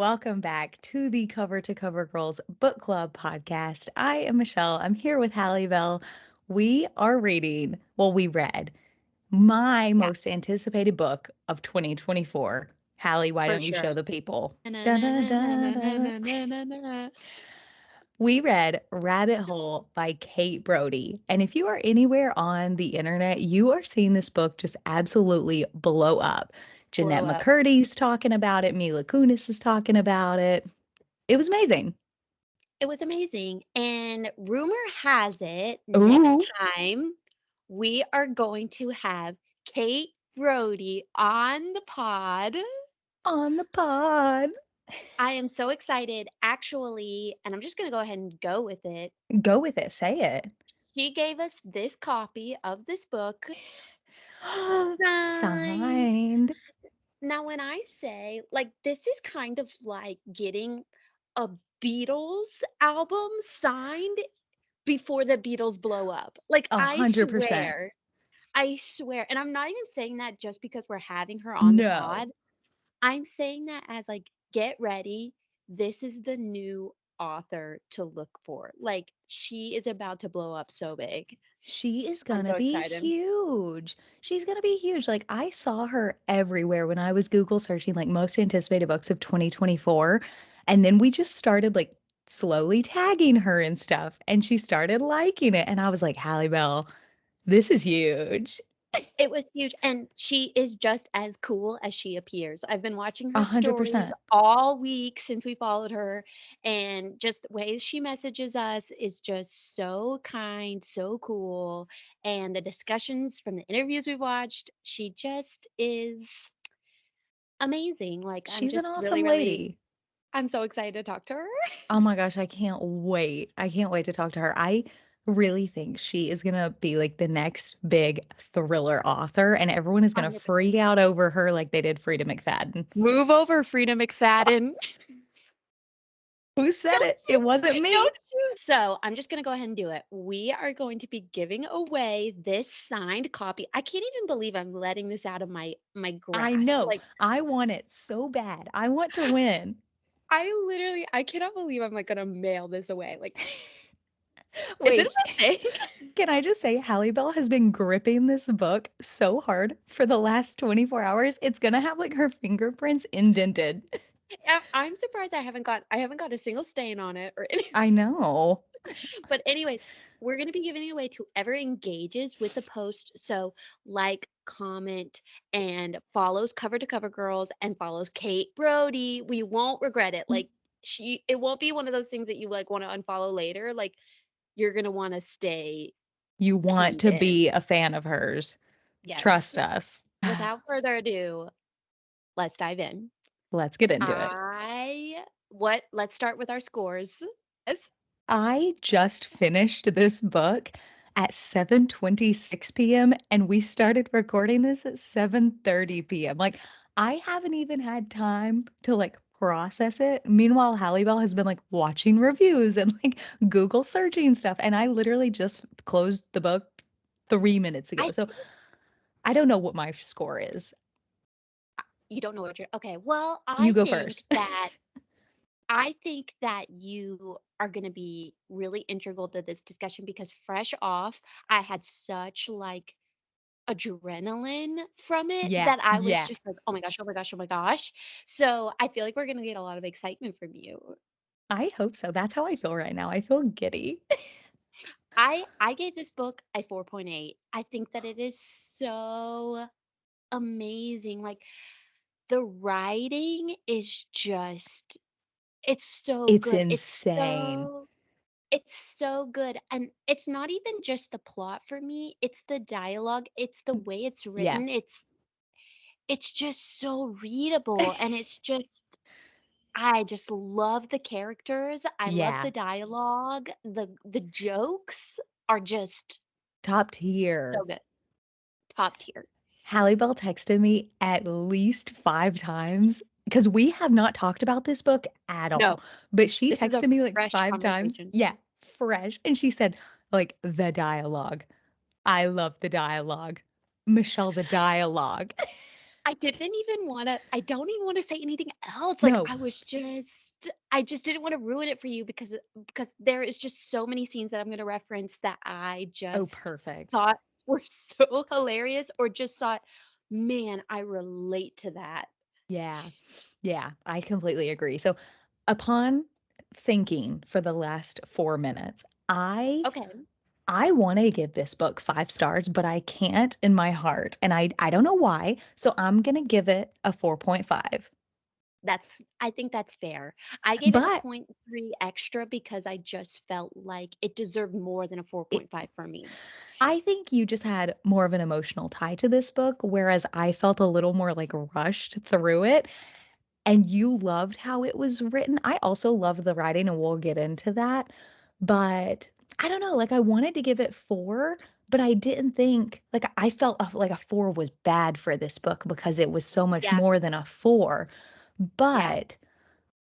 welcome back to the Cover to Cover Girls Book Club podcast. I am Michelle. I'm here with Hallie Bell. We are reading, well, we read my Yeah, most anticipated book of 2024. Hallie, why for don't you show sure. the people? Na Da, na da, na na da, na da, na da. na na na na na. We read Rabbit Hole by Kate Brody. And if you are anywhere on the internet, you are seeing this book just absolutely blow up. Jeanette Blow up. McCurdy's talking about it. Mila Kunis is talking about it. It was amazing. It was amazing. And rumor has it, next Ooh, time we are going to have Kate Brody on the pod. on the pod. I am so excited, actually, and I'm just going to go ahead and go with it. Go with it. Say it. She gave us this copy of this book signed. Signed. Now, when I say, like, this is kind of like getting a Beatles album signed before the Beatles blow up. Like, A hundred percent. I swear, and I'm not even saying that just because we're having her on the No. pod. I'm saying that as like, get ready. This is the new author to look for. Like, she is about to blow up so big. She is I'm gonna so be excited. huge. She's gonna be huge. Like I saw her everywhere when I was Google searching like most anticipated books of 2024. And then we just started like slowly tagging her and stuff. And she started liking it. And I was like, Hallie Bell, this is huge. It was huge, and she is just as cool as she appears. I've been watching A her hundred stories percent. all week since we followed her, and just ways she messages us is just so kind, so cool. And the discussions from the interviews we watched, she just is amazing. Like, I'm She's an just awesome really, really, lady. I'm so excited to talk to her. Oh my gosh, I can't wait. I can't wait to talk to her. I really think she is going to be like the next big thriller author, and everyone is going to 100%. freak out over her like they did Frida McFadden. Move over, Frida McFadden. Who said Don't it? It wasn't you? me. Don't you? So I'm just gonna go ahead and do it. We are going to be giving away this signed copy. I can't even believe I'm letting this out of my I grasp. know. Like, I want it so bad. I want to win. I cannot believe I'm like gonna mail this away. Like, is it Wait, a mistake? can I just say Halle Bell has been gripping this book so hard for the last 24 hours, it's going to have like her fingerprints indented. I'm surprised I haven't got a single stain on it or anything. I know. But anyways, we're going to be giving it away to whoever engages with the post. So like, comment, and follows Cover to Cover Girls and follows Kate Brody. We won't regret it. Like, it won't be one of those things that you like want to unfollow later. Like, you're going to want to stay You want keyed to in. be a fan of hers. Yes. Trust us. Without further ado, let's dive in. Let's get into it. Let's start with our scores. Yes. I just finished this book at 7:26 p.m. and we started recording this at 7:30 p.m. Like I haven't even had time to like process it. Meanwhile, Halle Bell has been like watching reviews and like Google searching stuff and I literally just closed the book 3 minutes ago. I So I don't know what my score is. You don't know what you're okay. Well, You go first. I think that you are going to be really integral to this discussion because fresh off, I had such like adrenaline from it Yeah, that I was yeah. just like, oh my gosh, oh my gosh, oh my gosh. So I feel like we're going to get a lot of excitement from you. I hope so. That's how I feel right now. I feel giddy. I gave this book a 4.8. I think that it is so amazing. Like, the writing is just, it's so It's good. insane. It's so good, and it's not even just the plot for me, it's the dialogue, it's the way it's Yeah. written, it's just so readable, and it's just, I just love the characters, I love Yeah. the dialogue, the jokes are just Top so tier. good. Top tier. Halle Bell texted me at least 5 times because we have not talked about this book at all. No, But she this is a texted me like fresh 5 times. conversation. Yeah, fresh. And she said, like, the dialogue. I love the dialogue. Michelle, the dialogue. I don't even wanna say anything else, like, No. I just didn't wanna ruin it for you because there is just so many scenes that I'm gonna reference that I Oh, just perfect. thought were so hilarious or just thought, "Man, I relate to that." Yeah. Yeah, I completely agree. So, upon thinking for the last 4 minutes, I Okay. I wanna give this book 5 stars, but I can't in my heart, and I don't know why, so I'm gonna give it a 4.5. I think that's fair. I gave it a But point 0.3 extra because I just felt like it deserved more than a it 4.5 for me. I think you just had more of an emotional tie to this book, whereas I felt a little more, like, rushed through it, and you loved how it was written. I also love the writing, and we'll get into that, but I don't know, like, I wanted to give it 4, but I didn't think like, I felt like a 4 was bad for this book because it was so much Yeah, more than a 4, yeah. but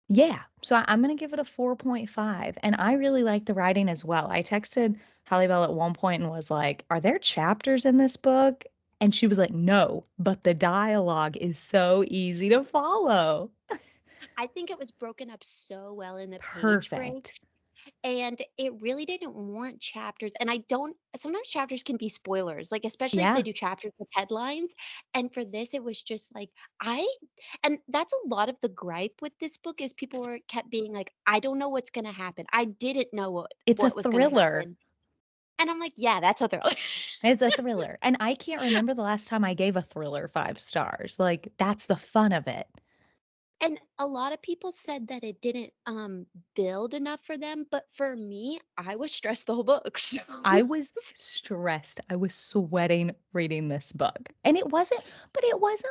yeah, so I'm gonna give it a 4.5, and I really like the writing as well. I texted Halle Bell at one point and was like, "Are there chapters in this book?" And she was like, "No, but the dialogue is so easy to follow." I think it was broken up so well in the page Perfect. breaks, and it really didn't warrant chapters, and I don't sometimes chapters can be spoilers, like, especially if they Yeah, do chapters with headlines, and for this, it was just like, I and that's a lot of the gripe with this book is people were kept being like, "I don't know what's gonna happen. I didn't know it's a what was gonna thriller. happen." And I'm like, "Yeah, that's what they're like." It's a thriller, and I can't remember the last time I gave a thriller 5 stars, like, that's the fun of it. And a lot of people said that it didn't, build enough for them, but for me, I was stressed the whole book, so I was stressed. I was sweating reading this book. And it wasn't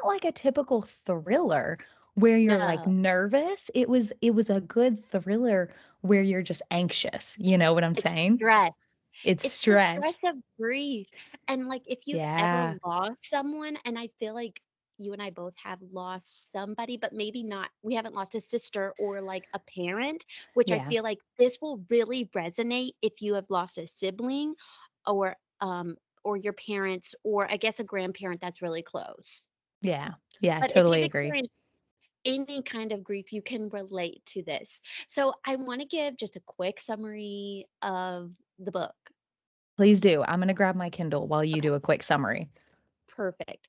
like a typical thriller where you're like No, nervous. It was a good thriller where you're just anxious. You know what I'm it's saying? stress. It's It's the stress stress. of grief, and, like, if you've ever Yeah. lost someone, and I feel like you and I both have lost somebody, but maybe not we haven't lost a sister or, like, a parent, which I Yeah. feel like this will really resonate if you have lost a sibling or, or your parents or I guess a grandparent that's really close. Yeah. Yeah, But if totally you've agree. experienced any kind of grief, you can relate to this. So I want to give just a quick summary of the book. Please do. I'm gonna grab my Kindle while you Okay, do a quick summary. perfect.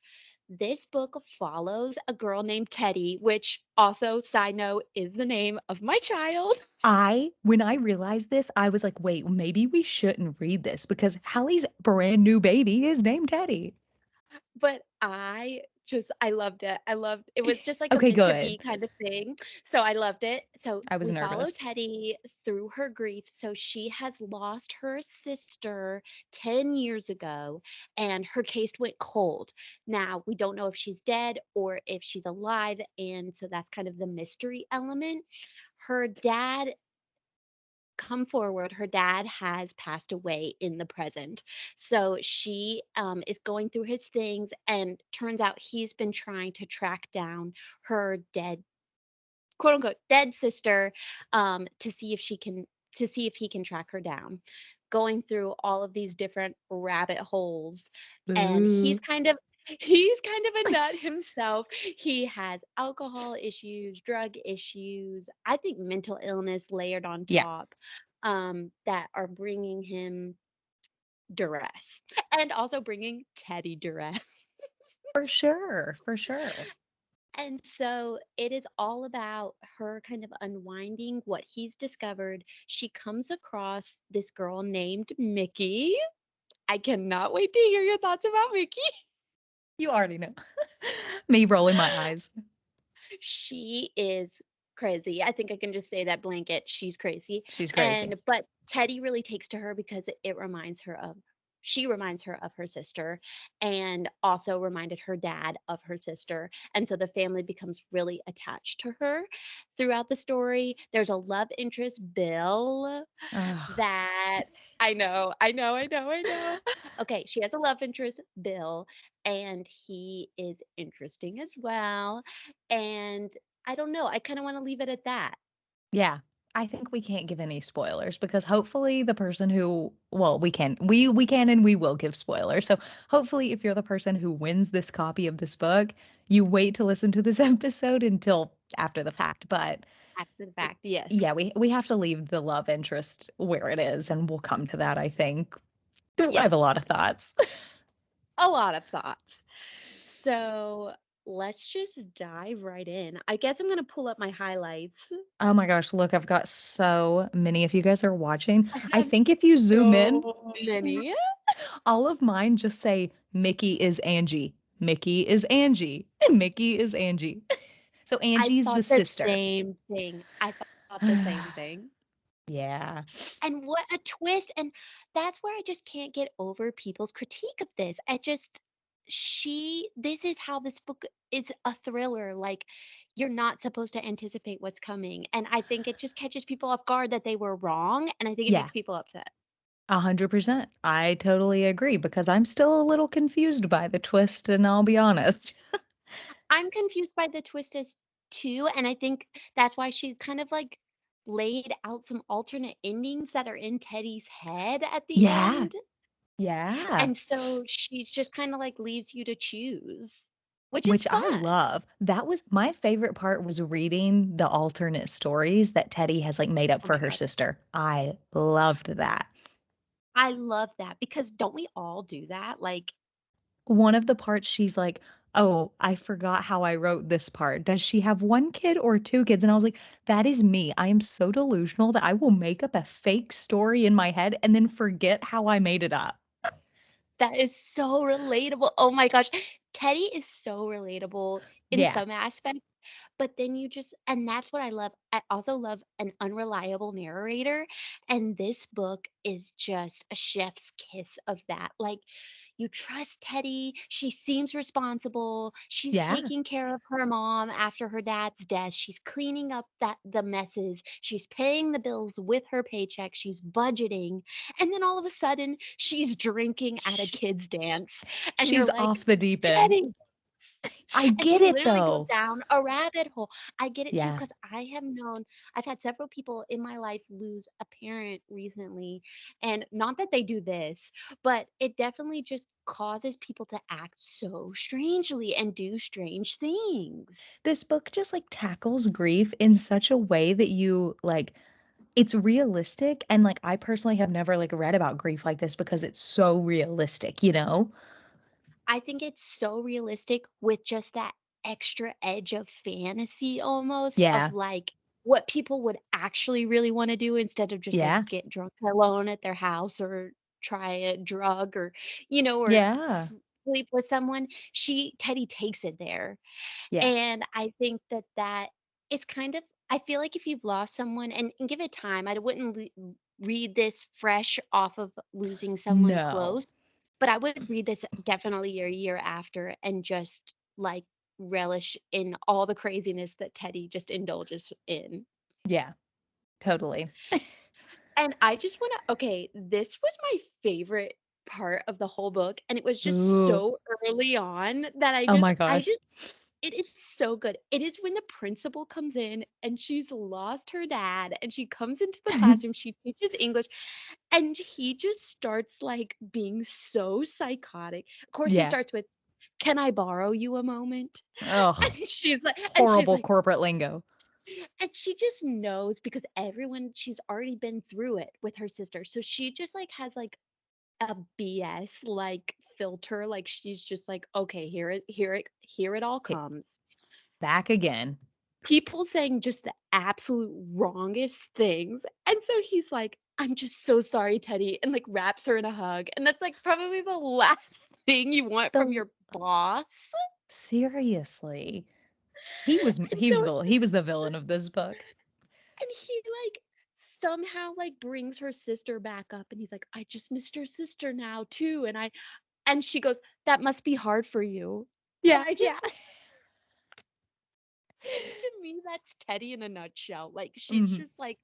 This book follows a girl named Teddy, which also, side note, is the name of my child. When I realized this, I was like, wait, maybe we shouldn't read this because Hallie's brand new baby is named Teddy. But I loved it. I loved it was just like a Okay, meant to good. be kind of thing. So I loved it. So I was we follow nervous. Teddy through her grief. So she has lost her sister 10 years ago and her case went cold. Now, we don't know if she's dead or if she's alive, and so that's kind of the mystery element. Her dad come forward, her dad has passed away in the present. So she is going through his things, and turns out he's been trying to track down her dead, quote unquote, dead sister to see if he can track her down. Going through all of these different rabbit holes, and Boo. he's kind of a nut himself. He has alcohol issues, drug issues, I think mental illness layered on Yeah, top, that are bringing him duress and also bringing Teddy duress. for sure, for sure. And so it is all about her kind of unwinding what he's discovered. She comes across this girl named Mickey. I cannot wait to hear your thoughts about Mickey. You already know. Me rolling my eyes. She is crazy. I think I can just say that blanket. She's crazy. She's crazy. And but Teddy really takes to her because it reminds her of she reminds her of her sister and also reminded her dad of her sister. And so the family becomes really attached to her throughout the story. There's a love interest, Bill, Ugh. that I know. Okay, she has a love interest, Bill, and he is interesting as well. And I don't know, I kinda wanna leave it at that. Yeah. I think we can't give any spoilers because hopefully the person who, well, we can and we will give spoilers. So hopefully if you're the person who wins this copy of this book, you wait to listen to this episode until after the fact. But After the fact, yes. yeah, we have to leave the love interest where it is, and we'll come to that, I think. I have a lot Yes. of thoughts. A lot of thoughts. So let's just dive right in. I guess I'm gonna pull up my highlights. Oh my gosh, look, I've got so many. If you guys are watching, I I have think if you zoom in, so many. all of mine just say Mickey is Angie. Mickey is Angie. And Mickey is Angie. So I Angie's the thought the sister. same thing. I thought the same thing. Yeah. And what a twist. And that's where I just can't get over people's critique of this. This is how this book is a thriller. Like, you're not supposed to anticipate what's coming. And I think it just catches people off guard that they were wrong. And I think it Yeah. makes people upset. 100%. I totally agree because I'm still a little confused by the twist, and I'll be honest. I'm confused by the twist as too. And I think that's why she kind of like laid out some alternate endings that are in Teddy's head at the Yeah. end. Yeah. And so she's just kinda, like, leaves you to choose, which is Which I fun. love. That was my favorite part was reading the alternate stories that Teddy has like made up Oh for my her gosh. sister. I loved that. I love that because don't we all do that? Like, One of the parts she's like, "Oh, I forgot how I wrote this part. Does she have 1 kid or 2 kids?" And I was like, "That is me. I am so delusional that I will make up a fake story in my head and then forget how I made it up." that is so relatable. Oh my gosh. Teddy is so relatable in Yeah. some aspects, but then and that's what I love. I also love an unreliable narrator, and this book is just a chef's kiss of that. Like, you trust Teddy, she seems responsible, she's Yeah. taking care of her mom after her dad's death, she's cleaning up the messes, she's paying the bills with her paycheck, she's budgeting, and then all of a sudden, she's drinking at a Sh kids' dance, and you're she's like, off the deep end. "Teddy!" I And get she it literally goes though. down a rabbit hole. I get it too Yeah. because I've had several people in my life lose a parent recently. And not that they do this, but it definitely just causes people to act so strangely and do strange things. This book just like tackles grief in such a way that you like it's realistic and like I personally have never like read about grief like this because it's so realistic, you know? I think it's so realistic with just that extra edge of fantasy almost of Yeah. like what people would actually really want to do instead of just like Yeah. get drunk alone at their house or try a drug or or Yeah. sleep with someone. Teddy takes it there. Yeah. And I think that it's kind of, I feel like if you've lost someone and give it time, I wouldn't read this fresh off of losing someone No. close, but I would read this definitely a year after and just like relish in all the craziness that Teddy just indulges in. Yeah. Totally. And I just want to, okay, this was my favorite part of the whole book. And it was just Ooh. so early on that Oh my gosh. it is so good. It is when the principal comes in and she's lost her dad and she comes into the classroom, she teaches English, and he just starts like being so psychotic. Of course, he Yeah. starts with, "Can I borrow you a moment?" Oh, And she's horrible like, corporate lingo. and she just knows because she's already been through it with her sister. So she just like has like a BS like filter. Like she's just like, okay, here it all Hi- comes. Back again. People saying just the absolute wrongest things. And so he's like, "I'm just so sorry, Teddy," and like wraps her in a hug. And that's like probably the last thing you want from The your boss. seriously. And so He was the villain of this book. and he like somehow like brings her sister back up and he's like, "I just missed your sister now too." And she goes, "That must be hard for you." And Yeah, I just yeah. to me that's Teddy in a nutshell. Like she's Mhm. just like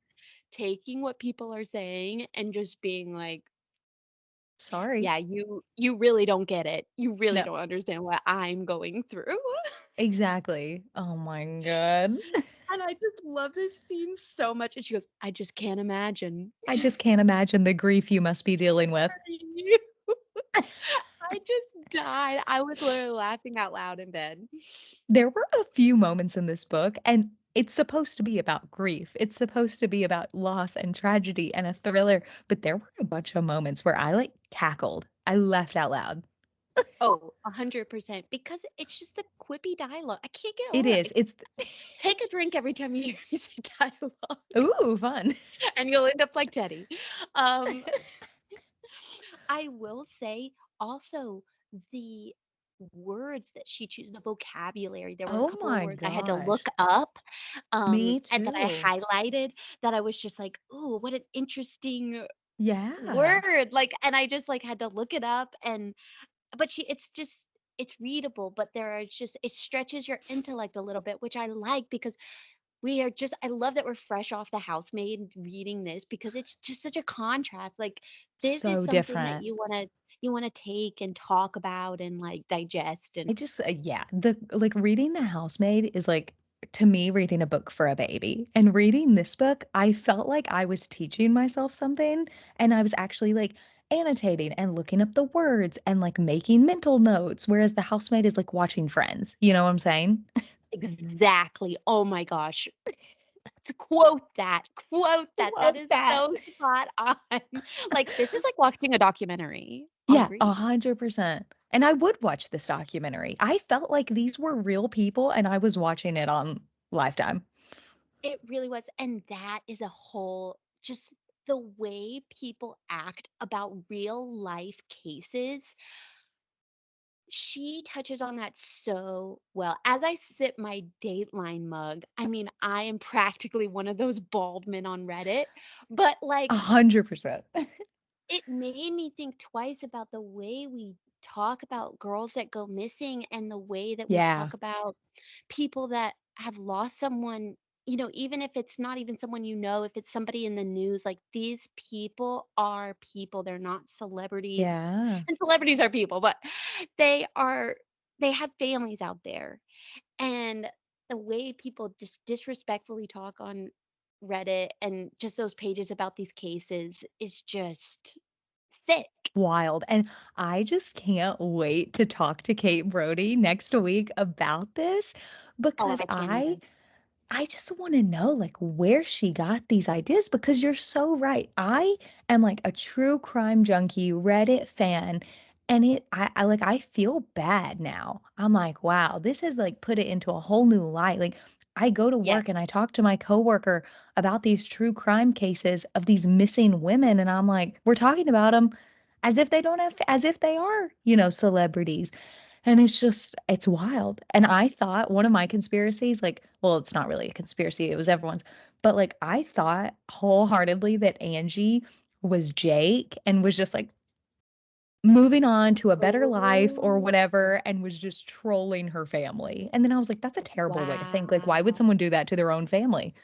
taking what people are saying and just being like, Sorry. "Yeah, you really don't get it. You really No. don't understand what I'm going through." Exactly. Oh my god. And I just love this scene so much. And she goes, I just can't imagine. I just can't imagine the grief you must be dealing with. I just died. I was literally laughing out loud in bed. There were a few moments in this book, and it's supposed to be about grief. It's supposed to be about loss and tragedy and a thriller, but there were a bunch of moments where I like cackled. I laughed out loud. Oh, 100%. Because it's just the quippy dialogue. I can't get It over it. is. It's Take a drink every time you hear me say dialogue, ooh, fun. and you'll end up like Teddy. Um, I will say also the words that she chooses, the vocabulary. There were a Oh couple of my words I had to look gosh. up, Me and that I too. highlighted that I was just like, "Ooh, what an interesting Yeah. word." Like, and I just like had to look it up and but it's just it's readable, but there are just it stretches your intellect a little bit, which I like because we are just I love that we're fresh off the housemaid reading this because it's just such a contrast. Like this is So something that different. you wanna take and talk about and like digest I and just yeah, the like reading The Housemaid is like to me reading a book for a baby. And reading this book, I felt like I was teaching myself something and I was actually like annotating and looking up the words and like making mental notes whereas The Housemaid is like watching Friends. You know what I'm saying? exactly. Oh my gosh. To quote that, quote that. That Love is that. so spot on. Like this is like watching a documentary on Yeah, grief. 100%. And I would watch this documentary. I felt like these were real people and I was watching it on Lifetime. It really was, and that is a whole just the way people act about real life cases, she touches on that so well. As I sip my Dateline mug, I mean, I am practically one of those bald men on Reddit, but, like, 100%. it made me think twice about the way we talk about girls that go missing and the way that we Yeah. talk about people that have lost someone, even if it's not even someone you know, if it's somebody in the news, like these people are people. They're not celebrities. Yeah. And celebrities are people, but they are they have families out there. And the way people just disrespectfully talk on Reddit and just those pages about these cases is just thick. Wild. And I just can't wait to talk to Kate Brody next week about this Oh, because I can't I either. I just want to know like where she got these ideas because you're so right. I am like a true crime junkie Reddit fan and I like I feel bad now. I'm like, wow, this has like put it into a whole new light. Like I go to Yes. work and I talk to my coworker about these true crime cases of these missing women and I'm like, we're talking about them as if they don't have as if they are, celebrities. And it's just it's wild. And I thought one of my conspiracies, like, well, it's not really a conspiracy, it was everyone's, but like I thought wholeheartedly that Angie was Jake and was just like moving on to a better life or Oh, whatever and was just trolling her family. And then I was like, that's a terrible way to think. Like, why would wow. someone do that to their own family?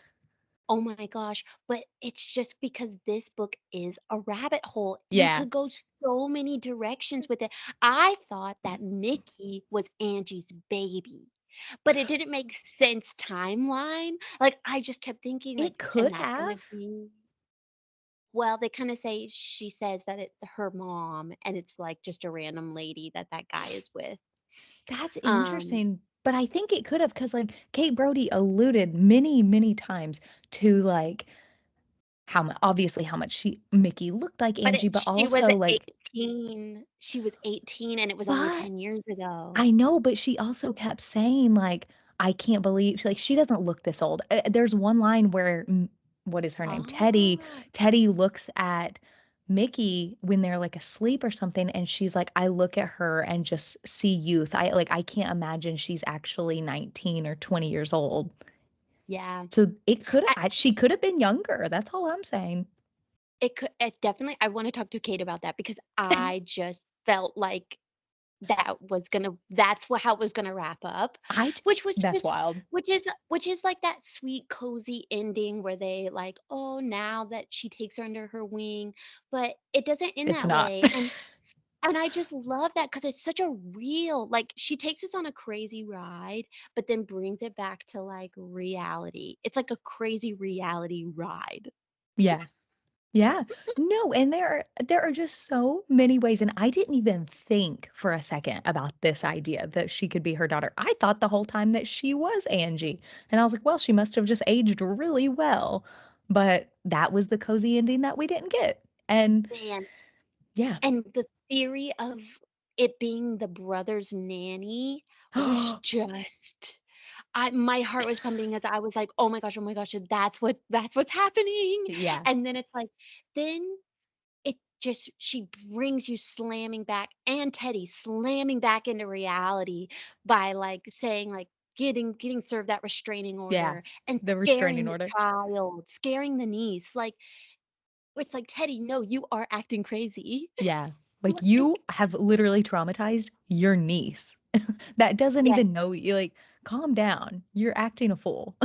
Oh my gosh, but it's just because this book is a rabbit hole. You Yeah. could go so many directions with it. I thought that Mickey was Angie's baby, but it didn't make sense timeline. Like, I just kept thinking, like, It could and that's gonna have. be well, they kinda say she says that it's her mom, and it's, like, just a random lady that that guy is with. That's Um, interesting, but I think it could have because like Kate Brody alluded many, many times to like obviously how much Mickey looked like but Angie, but she was also like 18. She was 18, and it was only but 10 years ago. I know, but she also kept saying like, "I can't believe," like she doesn't look this old. There's one line where what is her name? Teddy. Oh, Teddy looks at Mickey when they're like asleep or something, and she's like, "I look at her and just see youth. I can't imagine she's actually 19 or 20 years old." yeah. So it could I she could have been younger. That's all I'm saying. it definitely I wanna talk to Kate about that because I just felt like that's how it was gonna wrap up, I j- which was that's just wild. which is like that sweet, cozy ending where they like, "Oh, now that she takes her under her wing," but it doesn't end It's that not. way, and And I just love that because it's such a real, like, she takes us on a crazy ride, but then brings it back to like reality. It's like a crazy reality ride. Yeah. Yeah. No, and there are just so many ways, and I didn't even think for a second about this idea that she could be her daughter. I thought the whole time that she was Angie, and I was like, "Well, she must have just aged really well." But that was the cozy ending that we didn't get. And Man, yeah. and the theory of it being the brother's nanny was just my heart was pumping as I was like, oh my gosh, that's what's happening." Yeah. And then it's like, then it just she brings you slamming back, and Teddy slamming back into reality by, like, saying, like, getting served that restraining Yeah. order and The scaring restraining the order. child, scaring the niece, like, it's like, "Teddy, no, you are acting crazy." Yeah. Like, Like, you have literally traumatized your niece that doesn't yes. even know you. Like, calm down. You're acting a fool.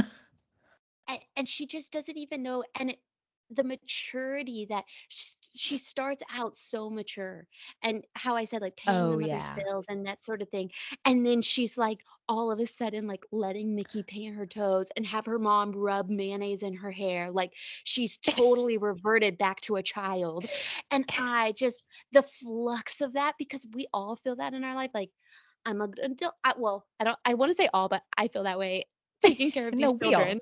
And she just doesn't even know, and the maturity that she starts out so mature, and how I said, like, paying Oh, the mother's yeah. bills and that sort of thing, and then she's like all of a sudden like letting Mickey paint her toes and have her mom rub mayonnaise in her hair, like she's totally reverted back to a child. And I just, the flux of that, because we all feel that in our life, like, I'm a good adult, well, I don't, I want to say all, but I feel that way taking care of No, these we all. children.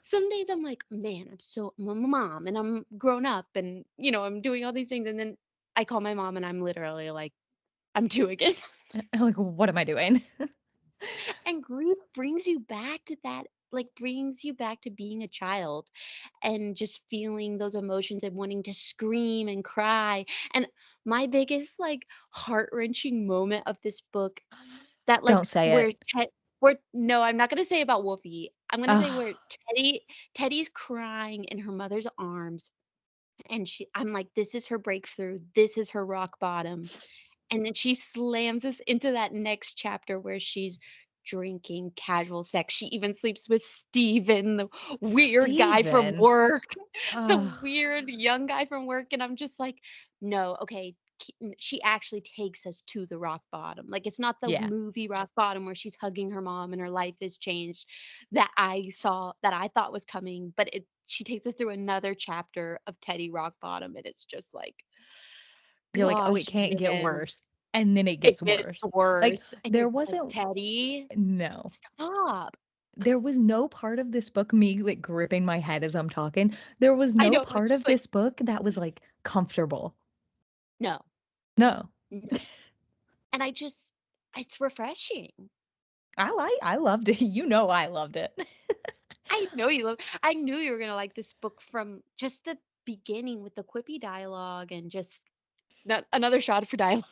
Some days I'm like, "Man, I'm a mom and I'm grown up and, I'm doing all these things," and then I call my mom and I'm literally like, "I'm 2 again." Like, what am I doing? And grief brings you back to that, like, brings you back to being a child and just feeling those emotions and wanting to scream and cry. And my biggest, like, heart-wrenching moment of this book, that, Don't like, say where it. where no, I'm not gonna say about Wolfie. I'm gonna say where Oh, Teddy's crying in her mother's arms, and I'm like, "This is her breakthrough. This is her rock bottom." And then she slams us into that next chapter where she's drinking, casual sex. She even sleeps with Steven, the weird guy from Steven. work, the Oh, weird young guy from work. And I'm just like, no, okay. She actually takes us to the rock bottom. Like, it's not the yeah. movie rock bottom where she's hugging her mom and her life is changed, that I saw, that I thought was coming, but she takes us through another chapter of Teddy rock bottom. And it's just like, You're like, "Oh, it gosh, can't get man. worse." And then it It gets gets worse. Like, worse, and you're there just like, wasn't "Teddy, no. stop." There was no part of this book, me, like, gripping my head as I'm talking, there was I no know, it's part of just like, this book that was, like, comfortable. no, No. no, and I just, it's refreshing. I loved it. You know I loved it. I knew you were gonna like this book from just the beginning with the quippy dialogue and just another shot for dialogue.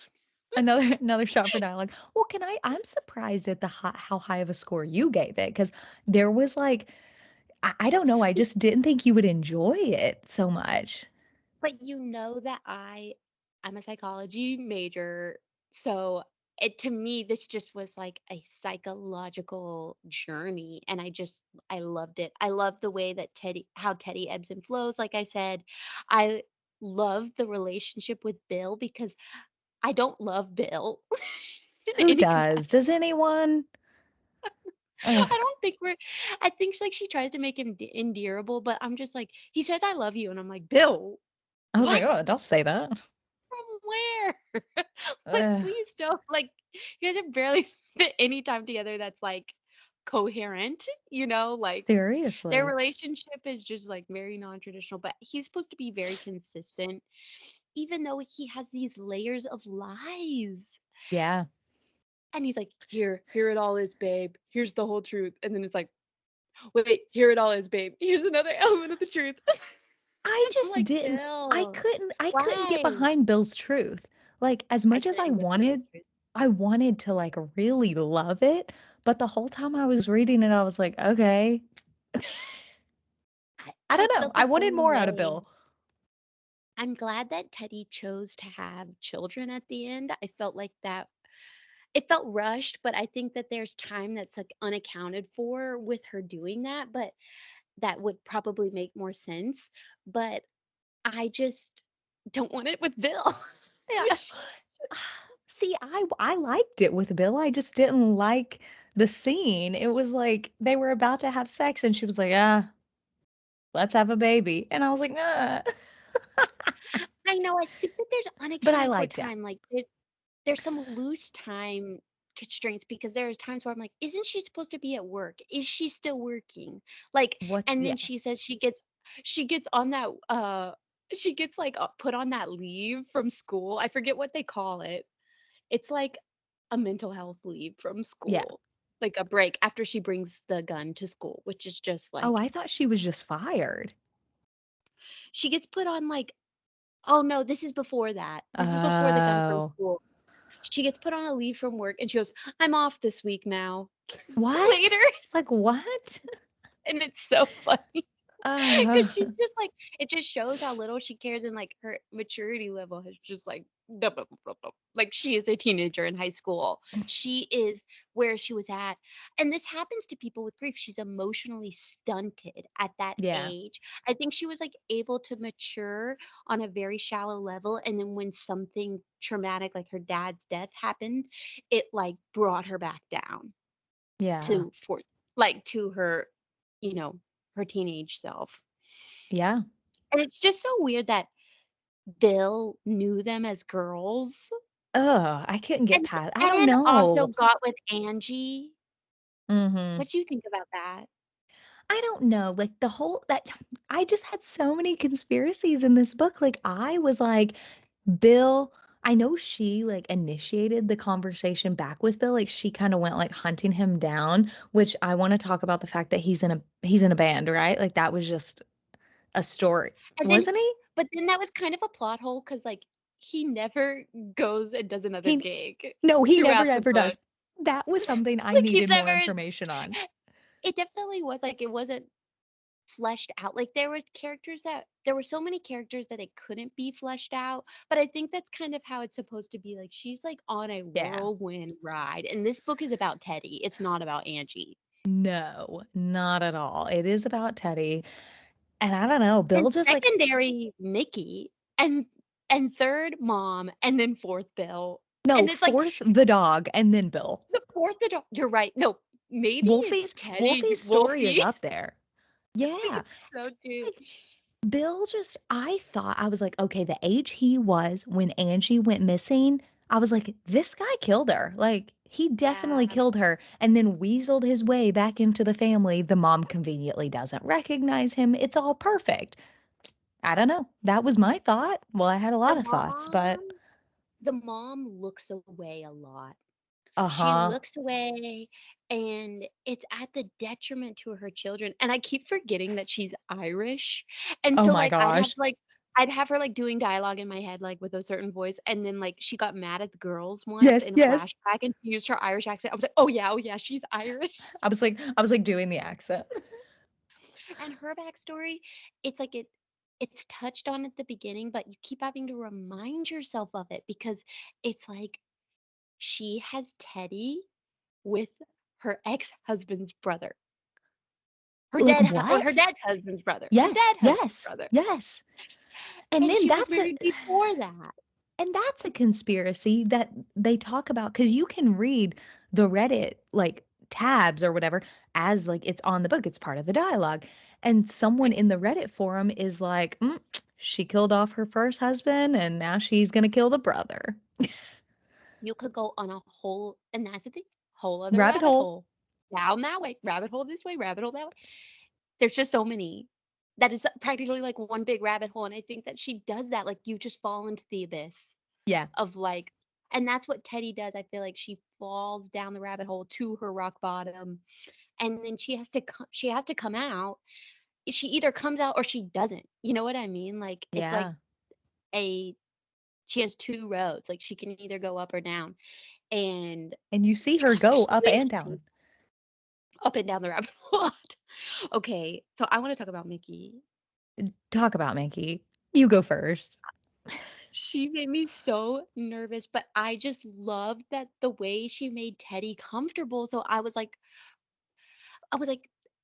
Another shot for dialogue. Well, I'm surprised at how high of a score you gave it, because there was, like, I don't know, I just didn't think you would enjoy it so much. But you know that I'm a psychology major, so to me this just was like a psychological journey, and I loved it. I love the way that Teddy ebbs and flows, like I said. I love the relationship with Bill because I don't love Bill in Who any does? capacity. Does anyone? I Ugh. don't think we're I think like she tries to make him endearable, but I'm just like, he says I love you and I'm like, "Bill, I was like, what? "Oh, don't say that." From where?" Like, Ugh. please don't. Like, you guys have barely spent any time together that's like coherent, like their Seriously. relationship is just like very non-traditional, but he's supposed to be very consistent, even though he has these layers of lies. Yeah. And he's like, here it all is, babe. Here's the whole truth. And then it's like, wait, here it all is, babe. Here's another element of the truth. I And I'm just like, didn't Bill, I couldn't get why? behind Bill's truth. Like, as I much as couldn't get behind his truth. I wanted to, like, really love it, but the whole time I was reading it, I was like, "Okay." I I don't know. felt the I wanted same more out of way. Bill. I'm glad that Teddy chose to have children at the end. I felt like that it felt rushed, but I think that there's time that's like unaccounted for with her doing that, but that would probably make more sense. But I just don't want it with Bill. Yeah. Wish. See, I liked it with Bill. I just didn't like the scene. It was like they were about to have sex and she was like, "Ah, let's have a baby." And I was like, "Nah." I know, I think that there's But I unaccounted for liked it. time, like, there's some loose time constraints because there's times where I'm like, "Isn't she supposed to be at work? Is she still working?" Like, What's and yeah. then she says she gets on that, she gets, like, put on that leave from school. I forget what they call it. It's like a mental health leave from Yeah. school, like a break after she brings the gun to school, which is just Oh, like I thought she was just fired. she gets put on, like, oh, no, this is before that. This is before the gun from Oh. school. She gets put on a leave from work and she goes, "I'm off this week now." What? Later, Like what? and it's so funny. Oh. 'Cause she's just like it just shows how little she cares and, like, her maturity level has just, like, like, she is a teenager in high school. She is where she was at, and this happens to people with grief. She's emotionally stunted at that Yeah. age. I think she was, like, able to mature on a very shallow level, and then when something traumatic, like her dad's death happened, it, like, brought her back down Yeah. to for like, to her, you know, her teenage self. Yeah. And it's just so weird that Bill knew them as girls Ugh, I couldn't get and past I don't and also know. got with Angie. Mhm. What do you think about that? I don't know, like, the whole that I just had so many conspiracies in this book, like, I was like, Bill I know she, like, initiated the conversation back with Bill, like, she kinda went, like, hunting him down, which I wanna talk about the fact that he's in a band, right? Like, that was just a story And then wasn't he? but then that was kind of a plot hole because like, he never goes and does another He gig No, he never throughout the ever book. does. That was something I Like, he's needed more never information on. it definitely was, like, it wasn't fleshed out. Like, there were so many characters that it couldn't be fleshed out, but I think that's kind of how it's supposed to be. Like, she's, like, on a Yeah. whirlwind ride, and this book is about Teddy, it's not about Angie. No, not at all. It is about Teddy, and I don't know, And Bill just, like secondary, Mickey, and 3rd, Mom, and then 4th, Bill. no, And it's like 4th, the dog, and then Bill. the 4th adult you're right. No, maybe it's Teddy, Wolfie's story is Wolfie. up there. I think Yeah. it's so too. Like, Bill just I thought I was like, "Okay, the age he was when Angie went missing," I was like, "This guy killed her." Like, he definitely Yeah. killed her and then weaseled his way back into the family. The mom conveniently doesn't recognize him. It's all perfect. I don't know. That was my thought. Well, I had a The lot of thoughts, but mom the mom looks away a lot. She uh-huh. looks away, and it's at the detriment to her children, and I keep forgetting that she's Irish, and Oh so, my like, gosh. I'd have her, like, doing dialogue in my head, like, with a certain voice, and then, like, she got mad at the girls once Yes, in a yes. flashback, and she used her Irish accent. I was like, oh, yeah, she's Irish." I was like doing the accent. And her backstory, it's like it's touched on at the beginning, but you keep having to remind yourself of it because it's like she has Teddy with her ex-husband's brother. Like what? Her dad's husband's brother. Her Yes, dead husband's yes, brother. yes. And And then she was married before that. that's a conspiracy that they talk about because you can read the Reddit like tabs or whatever as like it's on the book, it's part of the dialogue. And someone Right. in the Reddit forum is like, she killed off her first husband and now she's gonna kill the brother. You could go on a whole and that's the thing, whole other Rabbit rabbit hole. hole. Down that way, rabbit hole this way, rabbit hole that way. There's just so many that is practically like one big rabbit hole, and I think that she does that, like, you just fall into the abyss Yeah. of, like and that's what Teddy does, I feel like she falls down the rabbit hole to her rock bottom, and then she has to come out. She either comes out or she doesn't, you know what I mean? Like, it's like Yeah. a she has 2 roads, like, she can either go up or down, and And you see her go up when and she down. up and down the rabbit hole. Okay, so I wanna talk about Mickey. Talk about Mickey. You go first. She made me so nervous, but I just loved that the way she made Teddy comfortable, so I was like,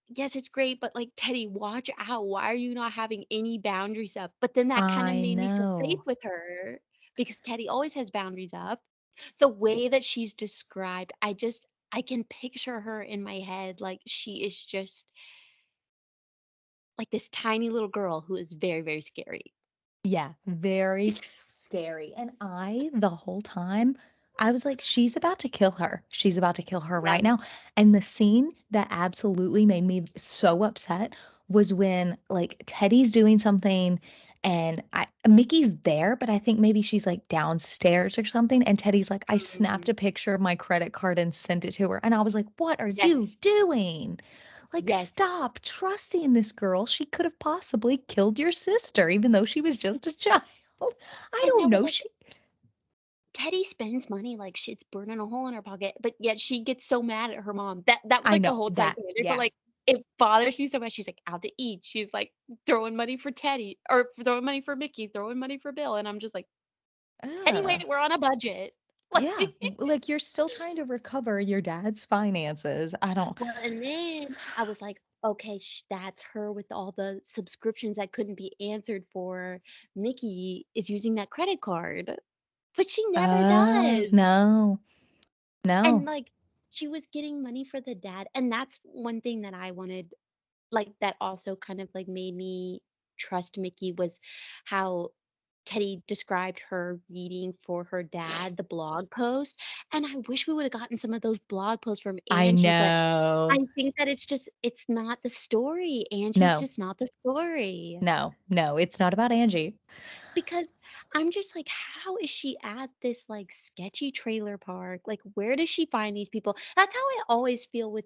"Yes, it's great, but, like, Teddy, watch out. Why are you not having any boundaries up?" But then that kinda I made me feel safe know. with her because Teddy always has boundaries up. The way that she's described, I can picture her in my head like she is just like this tiny little girl who is very, very scary. Yeah, very scary. And the whole time, I was like, she's about to kill her. She's about to kill her Yeah. right now. And the scene that absolutely made me so upset was when like Teddy's doing something and Mickey's there, but I think maybe she's like downstairs or something. And Teddy's like, I snapped Mhm. a picture of my credit card and sent it to her. And I was like, what are you Yes. doing? Like, Yes. stop trusting this girl. She could have possibly killed your sister, even though she was just a child. I And I don't was know. like, Teddy spends money like shit's burning a hole in her pocket, but yet she gets so mad at her mom. That was I like the know whole time that. period. But Yeah. like it bothers me so much. She's like out to eat. She's like throwing money for Teddy or throwing money for Mickey, throwing money for Bill. And I'm just like, Teddy, Uh, wait, we're on a budget. Like yeah. Like you're still trying to recover your dad's finances. I don't. well, and then I was like, okay, that's her with all the subscriptions that couldn't be answered for. Mickey is using that credit card, but she never does. No, And no. like she was getting money for the dad, and that's one thing that I wanted, like that also kind of like made me trust Mickey was how Teddy described her reading for her dad, the blog post. And I wish we would have gotten some of those blog posts from I Angie, but I know. think that it's not the story. Angie's No, just not the story. no, no. It's not about Angie. Because I'm just like, how is she at this like sketchy trailer park? Like, where does she find these people? That's how I always feel with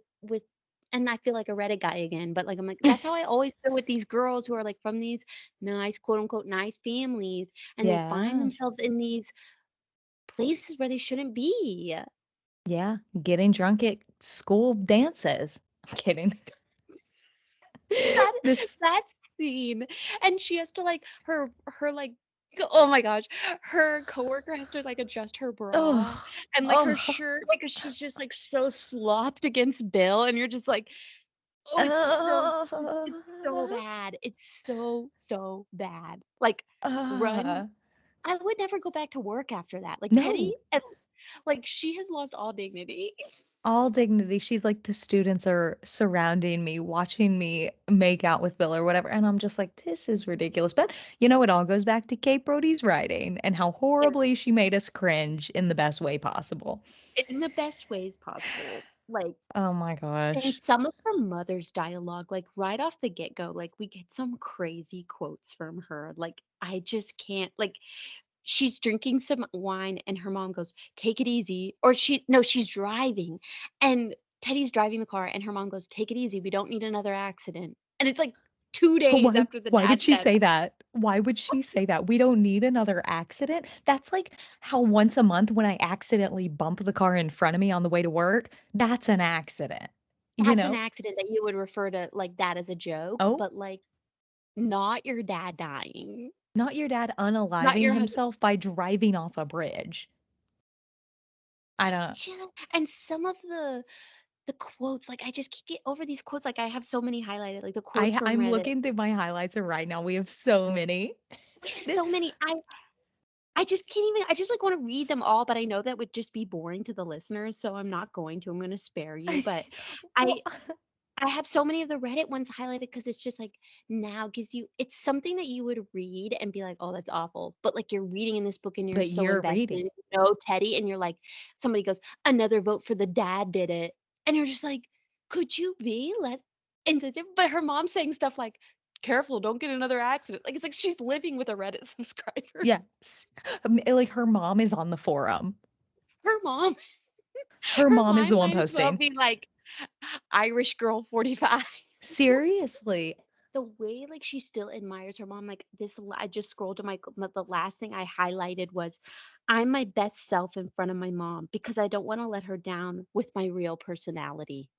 and I feel like a Reddit guy again, but like I'm like, that's how I always feel with these girls who are like from these nice, quote unquote, nice families, and they find Yeah. themselves in these places where they shouldn't be. Yeah. Getting drunk at school dances. I'm kidding. That This. that scene, and she has to like her like oh my gosh, her coworker has to like adjust her bra Oh. and like her Oh. shirt because she's just like so slopped against Bill, and you're just like, oh, it's so Uh, bad. It's so bad. Like run. uh, I would never go back to work after that. Like Teddy, no, and like she has lost all dignity. all dignity. She's like, the students are surrounding me, watching me make out with Bill or whatever. And I'm just like, this is ridiculous. But it all goes back to Kate Brody's writing and how horribly she made us cringe in the best way possible. In the best ways possible. Like Oh my and gosh. some of the mother's dialogue, like right off the get-go, like we get some crazy quotes from her. Like I just can't like she's drinking some wine and her mom goes, "Take it easy." Or she's driving and Teddy's driving the car and her mom goes, "Take it easy. We don't need another accident." And it's like 2 days Why after the why would dad she said say that? Why would she say that? We don't need another accident? That's like how once a month when I accidentally bump the car in front of me on the way to work, that's an accident. You that's an know? accident that you would refer to like that as a joke, Oh, but like not your dad dying, not your dad not unaliving your husband. himself by driving off a bridge. I It don't just and some of the quotes, like, I just can't get over these quotes, like, I have so many highlighted, like, the quotes from I'm Reddit. looking through my highlights right now. We have so many. We have This so many, I just can't even I just, like, wanna read them all, but I know that would just be boring to the listeners, so I'm not going to, I'm gonna spare you, but well, I I have so many of the Reddit ones highlighted because it's just, like, now gives you it's something that you would read and be like, "Oh, that's awful," but, like, you're reading in this book and you're but so you're invested, reading. you know Teddy, and you're like somebody goes, "Another vote for the dad did it," and you're just like, "Could you be less insensitive?" But her mom's saying stuff like, "Careful, don't get another accident." Like, it's like she's living with a Reddit subscriber. Yes. Like her mom is on the forum. Her mom Her her mom is mind the one might as well posting. be like, "Irish girl 45." Seriously. The way, like, she still admires her mom, like, I just scrolled to the last thing I highlighted was, "I'm my best self in front of my mom because I don't wanna let her down with my real personality."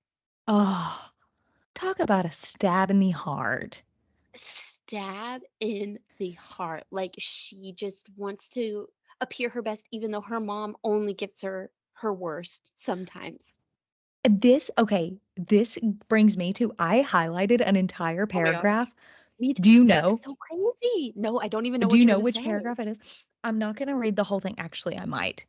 Oh, talk about a stab in the heart. Stab in the heart, like, she just wants to appear her best even though her mom only gives her her worst sometimes. This brings me to I highlighted an entire Oh my gosh. paragraph Me too. Do you It's know? so crazy. No, I don't even know Do what you you're know gonna which say. paragraph it is? I'm not gonna read the whole thing. Actually, I might.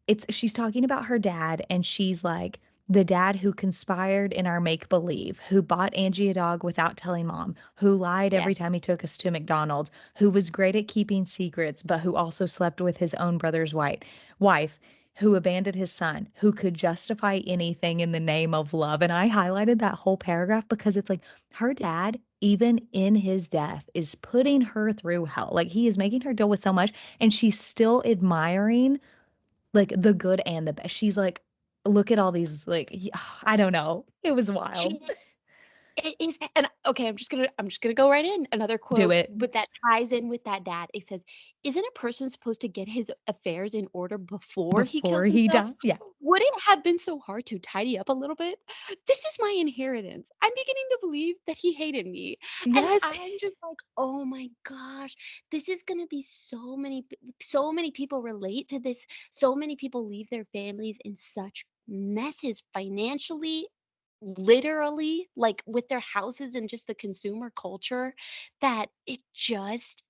It's she's talking about her dad, and she's like, the dad who conspired in our make believe, who bought Angie a dog without telling mom, who lied every time he Yes. took us to McDonald's, who was great at keeping secrets, but who also slept with his own brother's wife, who abandoned his son, who could justify anything in the name of love. And I highlighted that whole paragraph because it's like her dad, even in his death, is putting her through hell. Like he is making her deal with so much, and she's still admiring like the good and the bad. She's like, look at all these like I don't know. It was wild. She It is, and okay, I'm just gonna go right in. Another Do quote, it but that ties in with that dad. It says, "Isn't a person supposed to get his affairs in order before he before kills he himself? died. Yeah. Would it have been so hard to tidy up a little bit? This is my inheritance. I'm beginning to believe that he hated me." And Yes. I'm just like, "Oh my gosh, this is gonna be so many people relate to this. So many people leave their families in such messes financially, literally, like with their houses and just the consumer culture, that it just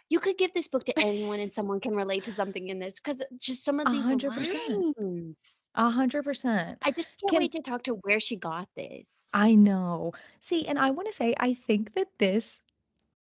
you could give this book to anyone and someone can relate to something in this because just some of these 100%. lines. 100%. I just can't Can wait to talk to where she got this. I know. See, and I want to say I think that this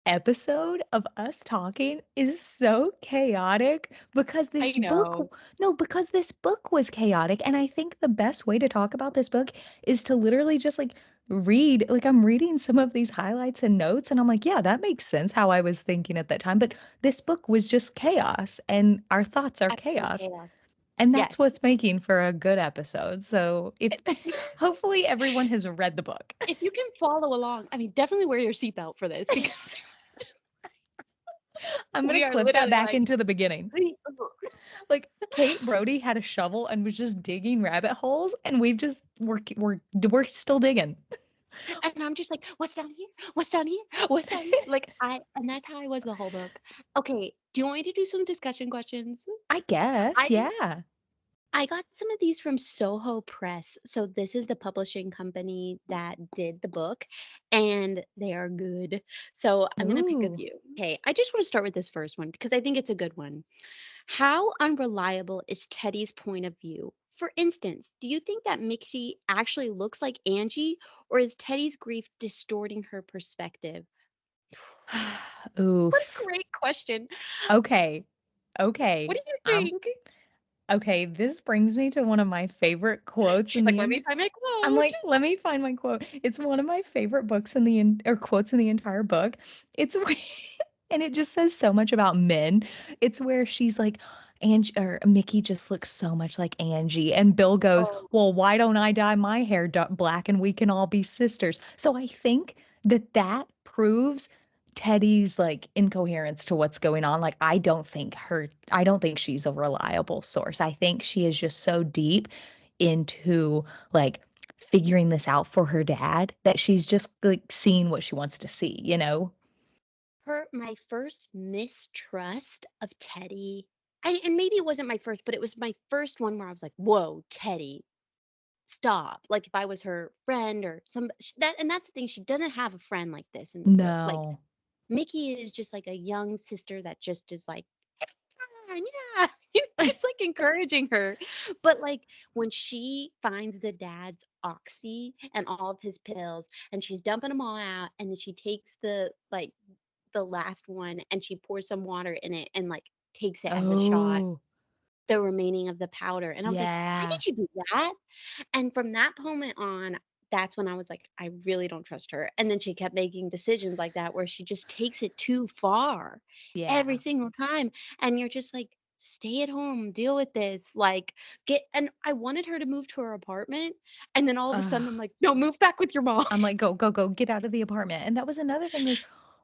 episode of us talking is so chaotic because I this book know. no, because this book was chaotic, and I think the best way to talk about this book is to literally just like read, like I'm reading some of these highlights and notes, and I'm like, yeah, that makes sense how I was thinking at that time, but this book was just chaos and our thoughts are Absolute chaos, chaos. and that's Yes. what's making for a good episode. So if hopefully everyone has read the book. If you can follow along, I mean, definitely wear your seatbelt for this because I'm gonna we are clip that literally back like, into the beginning. Like Kate Brody had a shovel and was just digging rabbit holes, and we're still digging. and I'm just like, "What's down here? What's down here? What's down here?" Like, and that's how I was the whole book. Okay, do you want me to do some discussion questions? I guess, I yeah. I got some of these from Soho Press. So this is the publishing company that did the book, and they are good. So I'm gonna pick a Ooh. few. Okay, I just want to start with this first one because I think it's a good one. How unreliable is Teddy's point of view? For instance, do you think that Mickey actually looks like Angie, or is Teddy's grief distorting her perspective? What a Oof. great question. Okay. What Okay. do you Um, think? okay, this brings me to one of my favorite quotes She's in like, the let me end. find my I'm quote. like, let me find my quote. It's one of my favorite books in the or quotes in the entire book. It's and it just says so much about men. It's where she's like, Angie or Mickey just looks so much like Angie. And Bill goes, Oh, well, why don't I dye my hair black and we can all be sisters? So I think that that proves Teddy's like incoherence to what's going on. Like, I don't think she's a reliable source. I think she is just so deep into like figuring this out for her dad that she's just like seeing what she wants to see, you know? my first mistrust of Teddy, and maybe it wasn't my first, but it was my first one where I was like, "Whoa, Teddy, stop!" Like if I was her friend or that, and that's the thing, she doesn't have a friend like this in the book. Like No. Mickey is just like a young sister that just is like, "Fine, yeah," just like encouraging her. But like when she finds the dad's oxy and all of his pills, and she's dumping them all out, and then she takes the last one and she pours some water in it and like takes it as a shot, Oh, the remaining of the powder. And I was like, why yeah. did you do that? And from that moment on, that's when I was like, I really don't trust her. And then she kept making decisions like that where she just takes it too far every Yeah. single time. And you're just like, stay at home, deal with this. Like, and I wanted her to move to her apartment. And then all of a sudden, I'm Ugh. like, no, move back with your mom. I'm like, go, go, go, get out of the apartment. And that was another thing. Like,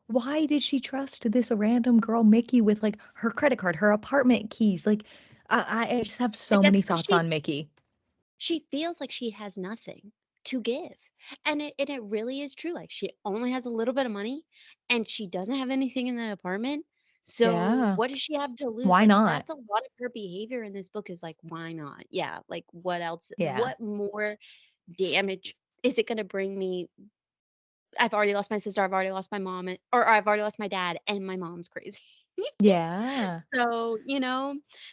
why did she trust this random girl, Mickey, with like her credit card, her apartment keys? Like, I just have so many That's thoughts on Mickey. she feels like she has nothing to give. And it really is true. Like she only has a little bit of money and she doesn't have anything in the apartment. So Yeah. what does she have to lose? Why Like not? that's a lot of her behavior in this book is like, why not? Yeah. Like what else? Yeah. What more damage is it gonna bring me I've already lost my sister, I've already lost my mom, or I've already lost my dad, and my mom's crazy. Yeah. So,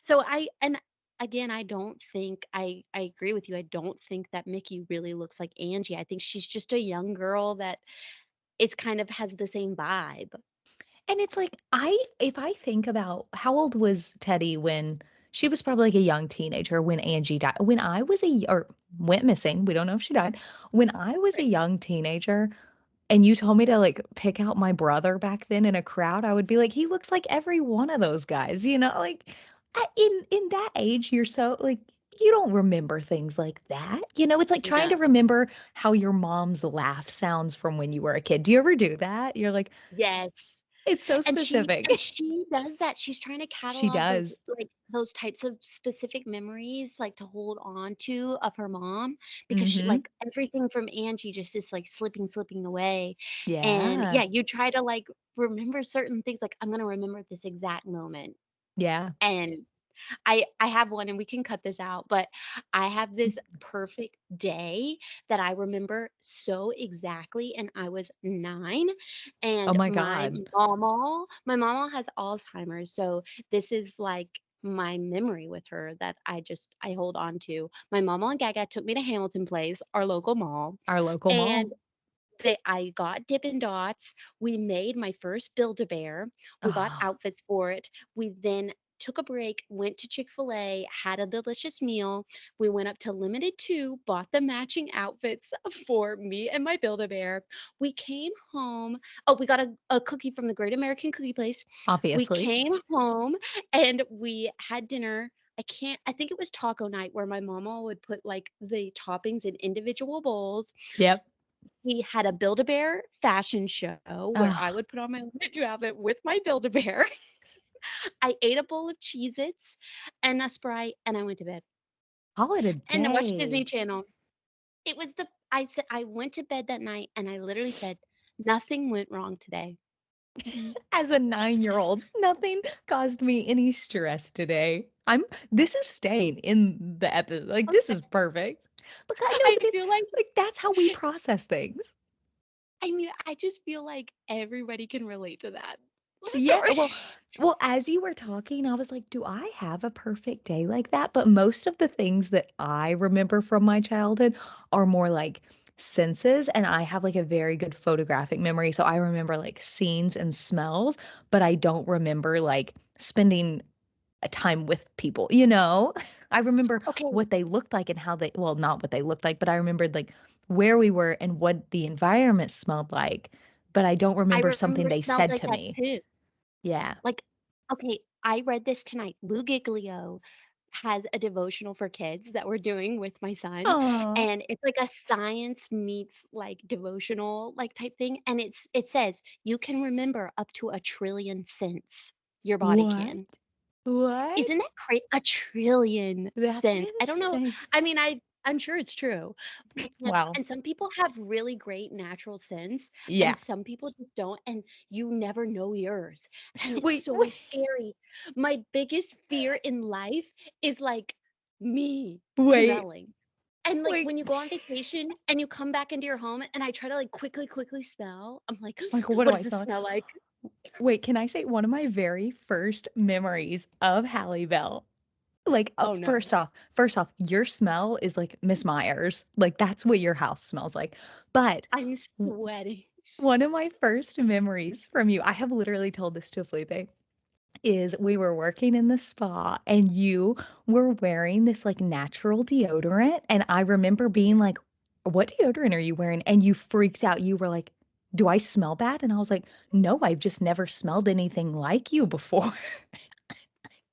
so and again, I don't think I agree with you. I don't think that Mickey really looks like Angie. I think she's just a young girl that it's kind of has the same vibe. And it's like, if I think about how old was Teddy when she was probably like a young teenager when Angie died. When I was or went missing, we don't know if she died. When I was a Right. young teenager and you told me to like pick out my brother back then in a crowd, I would be like, he looks like every one of those guys, like in that age, you're so like you don't remember things like that. It's like trying to No. remember how your mom's laugh sounds from when you were a kid. Do you ever do that? You're like, Yes. it's so And specific. she does that. She's trying to She catalog those, does. like, those types of specific memories, like, to hold on to of her mom because she Mhm. like, everything from Angie just is, like, slipping away. And, Yeah. yeah, you try to, like, remember certain things, like, I'm gonna remember this exact moment. Yeah. And I have one, and we can cut this out, but I have this perfect day that I remember so exactly, and I was 9, Oh and my my god. mama has Alzheimer's, so this is, like, my memory with her that I hold on to. My mama and Gaga took me to Hamilton Place, our local mall, Our local and mall. I got Dippin' Dots. We made my first Build-A-Bear. We got Oh, outfits for it. We then took a break, went to Chick-fil-A, had a delicious meal. We went up to Limited Too, bought the matching outfits for me and my Build-A-Bear. We came home. Oh, we got a cookie from the Great American Cookie Place. We obviously. came home and we had dinner. I think it was taco night where my mama would put like the toppings in individual bowls. Yep. We had a Build-A-Bear fashion show where I Oh, would put on my Limited outfit with my Build-A-Bear. I ate a bowl of Cheez-Its and a Sprite, and I went to bed. call it a And I watched Disney day. Channel. It was the I said I went to bed that night and I literally said, "Nothing went wrong today." As a 9-year-old, nothing caused me any stress today. This is staying in the episode. Like, this is Okay. perfect. But I know, I but it's feel like like that's how we process things. I mean, I just feel like everybody can relate to that Yeah, story. well, as you were talking, I was like, do I have a perfect day like that? But most of the things that I remember from my childhood are more like senses, and I have like a very good photographic memory. So I remember like scenes and smells, but I don't remember like spending a time with people. I remember Okay, what they looked like and how well, not what they looked like, but I remembered like where we were and what the environment smelled like, but I don't I remember something remember they smells said like to that me. too. Yeah. Like, okay, I read this tonight. Lou Giglio has a devotional for kids that we're doing with my son, Oh, and it's like a science meets like devotional like type thing, and it says you can remember up to 1 trillion scents. Your body what? can. What? Isn't that crazy? 1 trillion That's cents. I don't know. insane. I mean, I'm sure it's true. Wow. And some people have really great natural sense, Yeah. and some people just don't, and you never know yours. And it's Wait, so wait, scary. My biggest fear in life is like me wait, smelling. And like wait. when you go on vacation and you come back into your home and I try to like quickly smell, I'm like, Like, what do what I does this smell like? smell like? Wait, can I say one of my very first memories of Halle Bell? Like, Oh no. first off, your smell is like Miss Myers. Like, that's what your house smells like. But I'm w- sweating. one of my first memories from you, I have literally told this to Felipe, is we were working in the spa and you were wearing this like natural deodorant. And I remember being like, what deodorant are you wearing? And you freaked out. You were like, do I smell bad? And I was like, no, I've just never smelled anything like you before.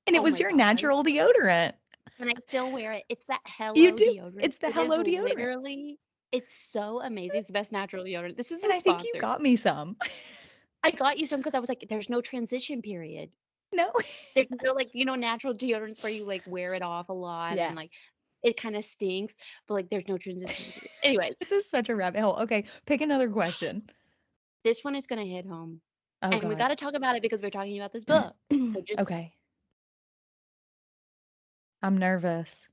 And it Oh was my your god. natural deodorant. And I still wear it. It's that You Hello do. deodorant. It's the It is Hello deodorant. literally it's so amazing. It's the best natural deodorant. This is And a I think you sponsor. got me some. I got you some because I was like, there's no transition period. No. There's no like, natural deodorants where you like wear it off a lot and Yeah. like it kind of stinks, but like there's no transition period. Anyways, This is such a rabbit hole. Okay, pick another question. this one is gonna hit home. Oh And we God. gotta talk about it because we're talking about this book. So just Okay. I'm nervous.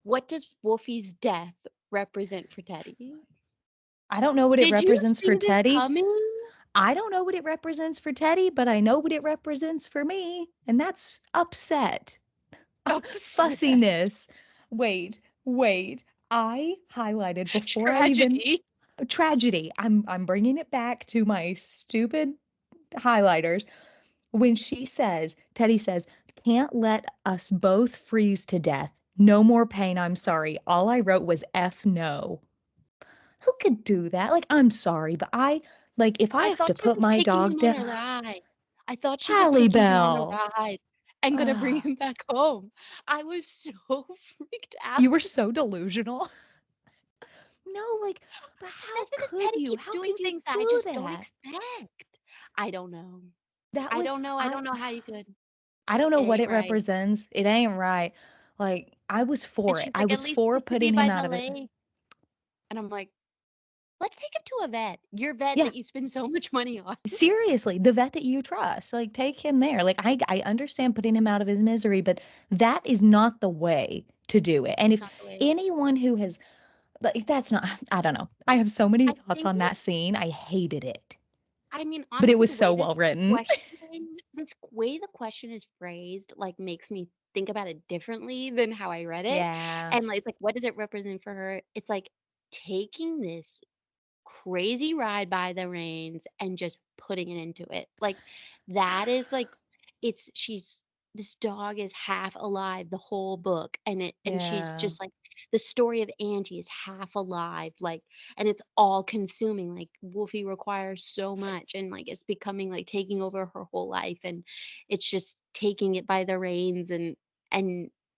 what does Wolfie's death represent for Teddy? I don't know what it Did you represents for see this Teddy. coming? I don't know what it represents for Teddy, but I know what it represents for me, and that's upset. Upset. Fussiness. Wait, wait. I highlighted before I even Tragedy. tragedy. I'm bringing it back to my stupid highlighters when Teddy says, "Can't let us both freeze to death. No more pain, I'm sorry. All I wrote was F no." Who could do that? Like, I'm sorry, but if I I have to thought she put was my taking dog him on down, a ride. I thought she was Halle taking him on a Bell. ride and gonna bring Ugh, him back home. I was so freaked you were out. so delusional. No, but how That's because could Teddy you? keeps How doing could you things that I do just don't that? expect. I don't know. That I was don't know. I I don't know how you could. I don't It know what ain't it right. represents. It ain't right. Like, I was And for it. she's I like, at was least he for gets to be putting him by out the of it. lake. And I'm like, let's take him to a vet. Your vet Yeah, that you spend so much money on. seriously, the vet that you trust. Like, take him there. Like, I understand putting him out of his misery, but that is not the way to do it. And It's if not the way. anyone who has like that's not I don't know. I have so many I thoughts think on that scene. I hated it. I mean, But it honestly, was the so way well this written. question, this way the question is phrased, like makes me think about it differently than how I read it. Yeah. And like, what does it represent for her? It's like taking this crazy ride by the reins and just putting it into it. Like that is like she's this dog is half alive the whole book and she's Yeah. just like the story of Angie is half alive like and it's all consuming like Wolfie requires so much and like it's becoming like taking over her whole life and it's just taking it by the reins and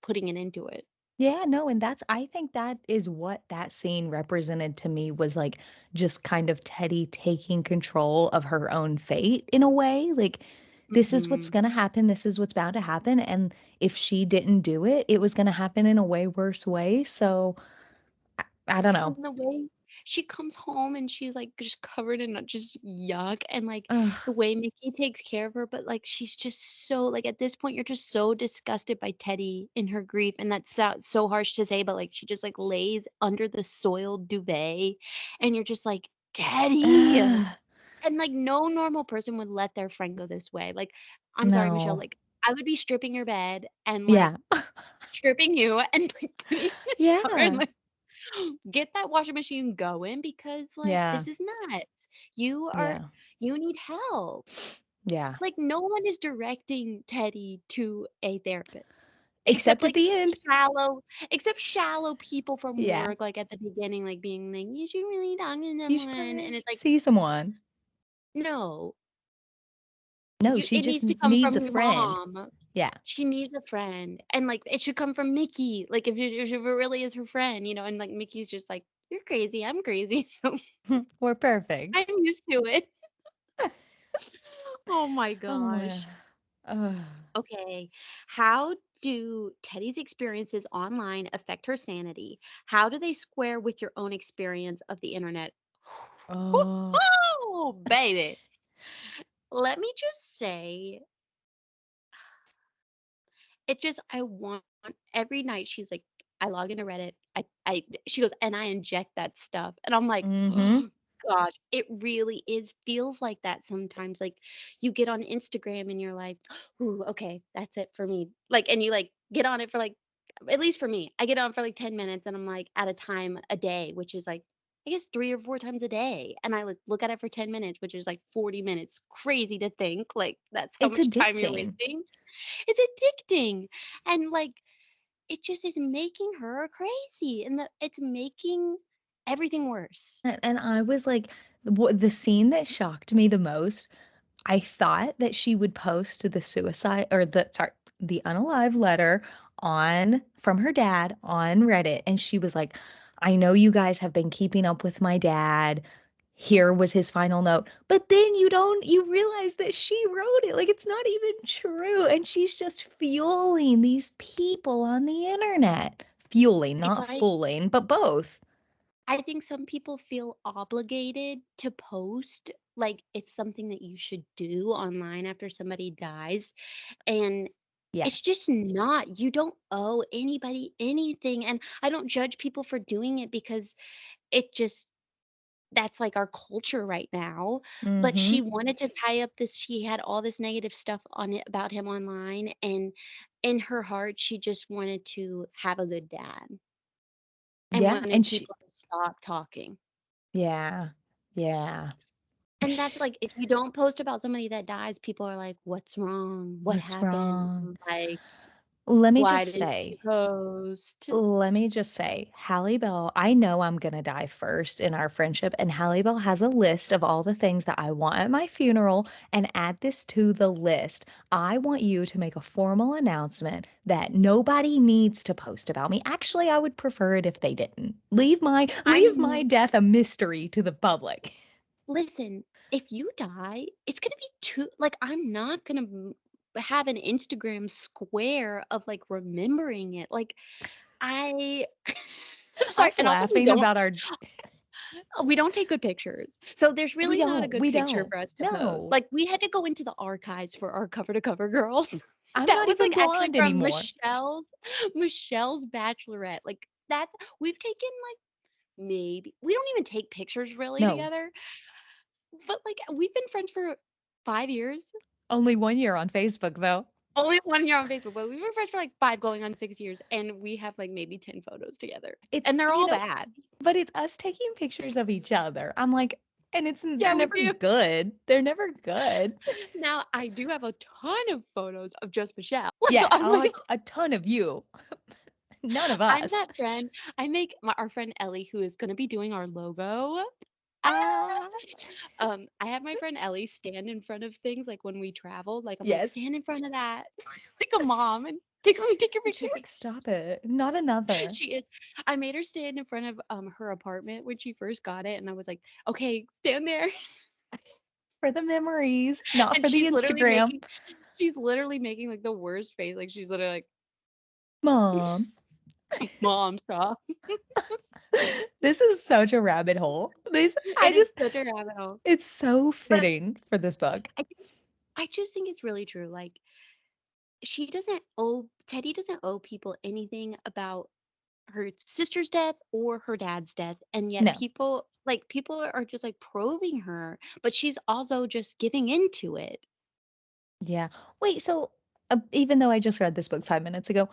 putting it into it. Yeah, no, and I think that is what that scene represented to me was like just kind of Teddy taking control of her own fate in a way. Like, this is what's Mhm. going to happen. This is what's bound to happen. And if she didn't do it, it was going to happen in a way worse way. So I don't know. And the way she comes home and she's, like, just covered in, just yuck, and, like, the Ugh. way Mickey takes care of her, but, like, she's just so like, at this point, you're just so disgusted by Teddy in her grief, and that sounds so harsh to say, but, like, she just, like, lays under the soiled duvet, and you're just like, "Teddy!" Ugh. And, like, no normal person would let their friend go this way, like, I'm sorry, Michelle, No. like, I would be stripping your bed and, like, Yeah. stripping you and, like, putting you in the shower and, Yeah. like get that washing machine going because, like, Yeah. this is nuts. You are Yeah. you need help. Yeah. Like, no one is directing Teddy to a therapist except, Except at like, the end. shallow people from Yeah. work, like, at the beginning, like, being like, "You should really talk to You should someone," and probably it's like, see someone. "No, No, she it just needs to come needs from a your friend. mom. Yeah. She needs a friend." And, like, it should come from Mickey, like, if it really is her friend, and, like, Mickey's just like, "You're crazy, I'm crazy, so We're I'm perfect. used to it." Oh my Oh my. gosh. Ugh. Okay. How do Teddy's experiences online affect her sanity? How do they square with your own experience of the internet? Oh. Oh, baby. Let me just say, I want every night she's like, I log into Reddit. She goes, and I inject that stuff. And I'm like, Mhm. oh gosh, it really feels like that sometimes. Like you get on Instagram and you're like, ooh, okay, that's it for me. Like, and you like get on it for like, at least for me, I get on for like 10 minutes and I'm like at a time a day, which is like, I guess 3 or 4 times a day. And I like look at it for 10 minutes, which is like 40 minutes. Crazy to think. Like that's how It's much time you're addicting. wasting. It's addicting. And, like, it just is making her crazy, and it's making everything worse. And I was like, the scene that shocked me the most, I thought that she would post the suicide or the unalive letter on from her dad on Reddit. And she was like, I know you guys have been keeping up with my dad. Here was his final note. But then you realize that she wrote it. Like, it's not even true. And she's just fueling these people on the internet. Fueling, It's not like fooling, but both. I think some people feel obligated to post, like, it's something that you should do online after somebody dies, and Yeah. it's just not. You don't owe anybody anything, and I don't judge people for doing it because it just that's like our culture right now. But she Mhm. wanted to tie up this, she had all this negative stuff on it about him online, and in her heart, she just wanted to have a good dad and Yeah, wanted and she people to stop talking. yeah. Yeah. And that's like, if you don't post about somebody that dies, people are like, "What's wrong? What What's happened? wrong? Like, Let me why just didn't she say post?" Let me just say, Hallie Bell, I know I'm going to die first in our friendship, and Hallie Bell has a list of all the things that I want at my funeral, and add this to the list. I want you to make a formal announcement that nobody needs to post about me. Actually, I would prefer it if they didn't. Leave my I'm death a mystery to the public. Listen, if you die, it's gonna be too, like, I'm not gonna have an Instagram square of, like, remembering it. Like, I I'm sorry, Us and also laughing about our we don't take good pictures. So there's we really not a don't. good We picture don't. for us to post. No. Like, we had to go into the archives for our cover to cover girls. I'm That not was, even like, actually blonde from anymore. Michelle's bachelorette. Like, that's we've taken, like, maybe we don't even take pictures really No. together, but, like, we've been friends for 5 years. Only 1 year on Facebook though. Only 1 year on Facebook, but we've been friends for, like, 5 going on 6 years, and we have, like, maybe 10 photos together, It's and they're you all know bad. But it's us taking pictures of each other. I'm like, and they're Yeah, we never do. good. They're never good. Now, I do have a ton of photos of just Michelle. Like, Yeah, I'm like, a ton of you. None of I'm us. that friend. I make our friend Ellie, who is gonna be doing our logo. Ah, I have my friend Ellie stand in front of things, like, when we travel, like, I'm like, yes. "Stand in front of that," like a mom, and take your And picture." she's like, stop it. Not another. She is. I made her stand in front of, her apartment when she first got it, and I was like, "Okay, stand there." For the memories, not And for the Instagram. she's literally making, like, the worst face, like, she's literally Mom. like, "Mom, stop." This is such a rabbit hole. It is such a rabbit hole. It's so But fitting for this book. I think I just think it's really true, like, Teddy doesn't owe people anything about her sister's death or her dad's death, and yet No. people are just, like, probing her, but she's also just giving into it. Yeah. Wait, so even though I just read this book 5 minutes ago,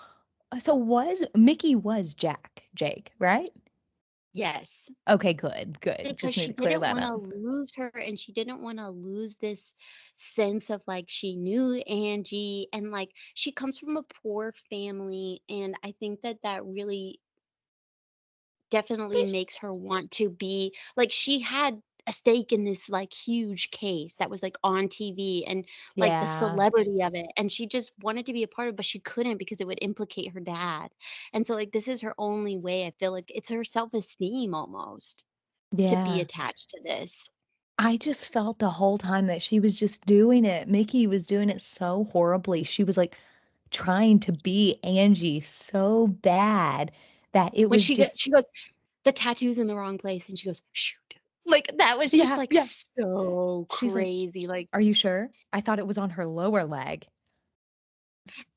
so was Mickey was Jake, right? Yes. Okay, good, good. Because Just need she to clear didn't that wanna up. lose her, and she didn't wanna lose this sense of, like, she knew Angie, and, like, she comes from a poor family, and I think that that really definitely But makes her want to be like, she had a stake in this, like, huge case that was, like, on TV, and, like, the yeah, celebrity of it, and she just wanted to be a part of it, but she couldn't because it would implicate her dad, and so, like, this is her only way. I feel like it's her self-esteem almost to be yeah. attached to this. I just felt the whole time that she was just doing it. Mickey was doing it so horribly. She was like trying to be Angie so bad that it When was just, she goes, "The tattoo's in the wrong place," and she goes, "Shoot." Like, that was just, yeah, like, yeah. so She's like, crazy, like, "Are you sure? I thought it was on her lower leg."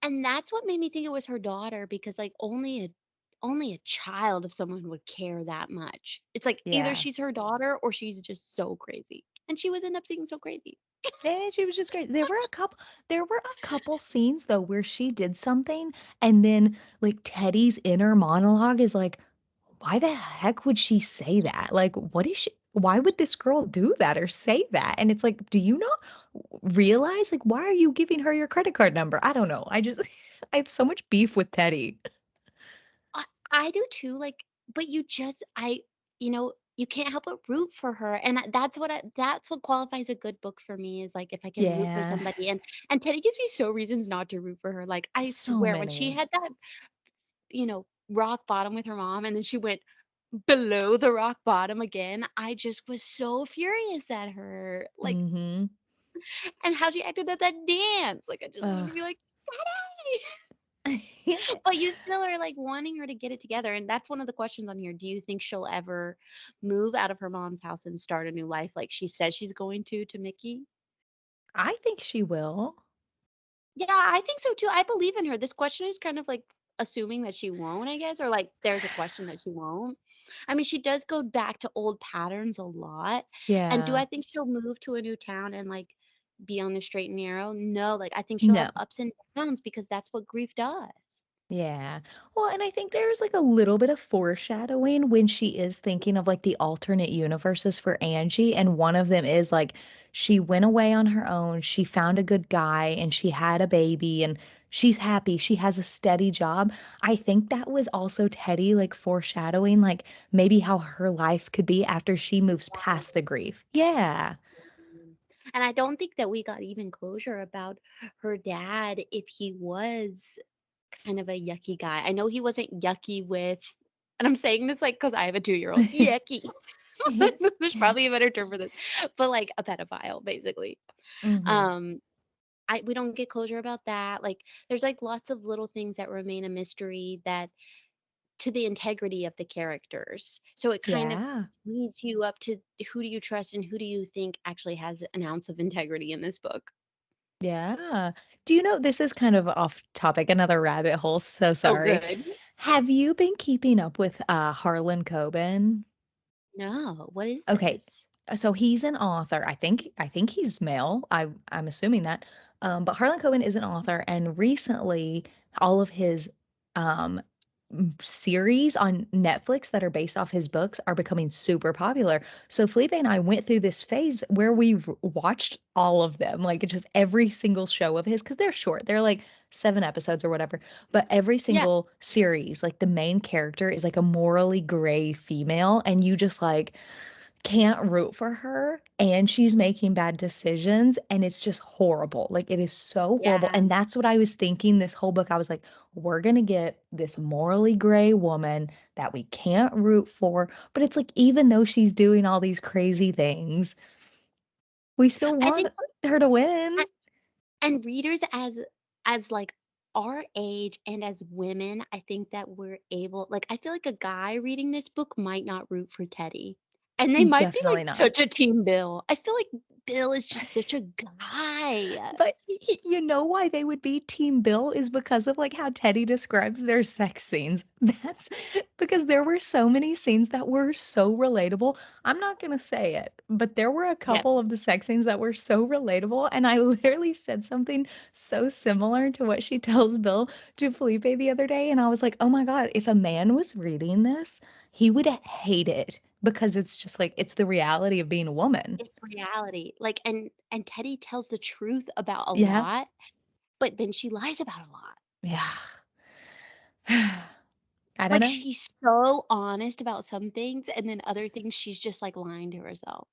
and that's what made me think it was her daughter because, like, only a child of someone would care that much. It's like either Yeah. she's her daughter or she's just so crazy, and she was end up being so crazy. And she was just great. There were a couple scenes though where she did something and then like Teddy's inner monologue is like, why the heck would she say that? Like, why would this girl do that or say that? And it's like, do you not realize like why are you giving her your credit card number? I don't know. I just I have so much beef with Teddy. I I do too, like, but you can't help but root for her, and that's what qualifies a good book for me is, like, if I can root for Yeah. somebody, and Teddy gives me so reasons not to root for her, like, I So swear when she many. had that, rock bottom with her mom, and then she went below the rock bottom again, I just was so furious at her, like, Mm-hmm. and how she acted at that dance, like, I just wanted Ugh. to be like, "Daddy!" But you still are, like, wanting her to get it together, and that's one of the questions on here. Do you think she'll ever move out of her mom's house and start a new life like she says she's going to Mickey? I think she will. Yeah, I think so too. I believe in her. This question is kind of like assuming that she won't, I guess, or like there's a question that she won't. I mean, she does go back to old patterns a lot. And do Yeah. I think she'll move to a new town and like be on the straight and narrow? No, like I think she'll No. have ups and downs because that's what grief does. Yeah. Well, and I think there's like a little bit of foreshadowing when she is thinking of like the alternate universes for Angie. And one of them is like she went away on her own, she found a good guy, and she had a baby, and she's happy. She has a steady job. I think that was also Teddy like foreshadowing, like maybe how her life could be after she moves past the grief. Yeah. Mm. And I don't think that we got even closure about her dad if he was kind of a yucky guy. I know he wasn't yucky with, and I'm saying this like because I have a 2-year-old. Yucky. There's probably a better term for this, but like a pedophile, basically. Hmm. Um, we don't get closure about that. Like, there's like lots of little things that remain a mystery that to the integrity of the characters. So it kind of Yeah. leads you up to who do you trust and who do you think actually has an ounce of integrity in this book. Yeah. Do you know this is kind of off topic, another rabbit hole, so Oh, sorry. good. Have you been keeping up with Harlan Coben? No, what is Okay. this? So he's an author. I think he's male. I'm assuming that. But Harlan Coben is an author, and recently all of his um series on Netflix that are based off his books are becoming super popular. So Felipe and I went through this phase where we watched all of them, like just every single show of his, because they're short. They're like 7 episodes or whatever. But every Yeah, single series, like the main character is like a morally gray female, and you just like can't root for her and she's making bad decisions and it's just horrible. Like it is so horrible. yeah. And that's what I was thinking this whole book. I was like, we're going to get this morally gray woman that we can't root for, but it's like even though she's doing all these crazy things, we still I want think her to win. and readers as like our age and as women, I think that we're able like I feel like a guy reading this book might not root for Teddy. And they might be like Definitely not. such a team Bill. I feel like Bill is just such a guy. But you know why they would be Team Bill is because of like how Teddy describes their sex scenes. That's because there were so many scenes that were so relatable. I'm not gonna say it, but there were a Yep. couple of the sex scenes that were so relatable, and I literally said something so similar to what she tells Bill to Felipe the other day, and I was like, oh my God, if a man was reading this, he would hate it because it's just like it's the reality of being a woman. It's reality. Like and Teddy tells the truth about a Yeah. lot, but then she lies about a lot. Yeah. I don't Like know. she's so honest about some things and then other things she's just like lying to herself.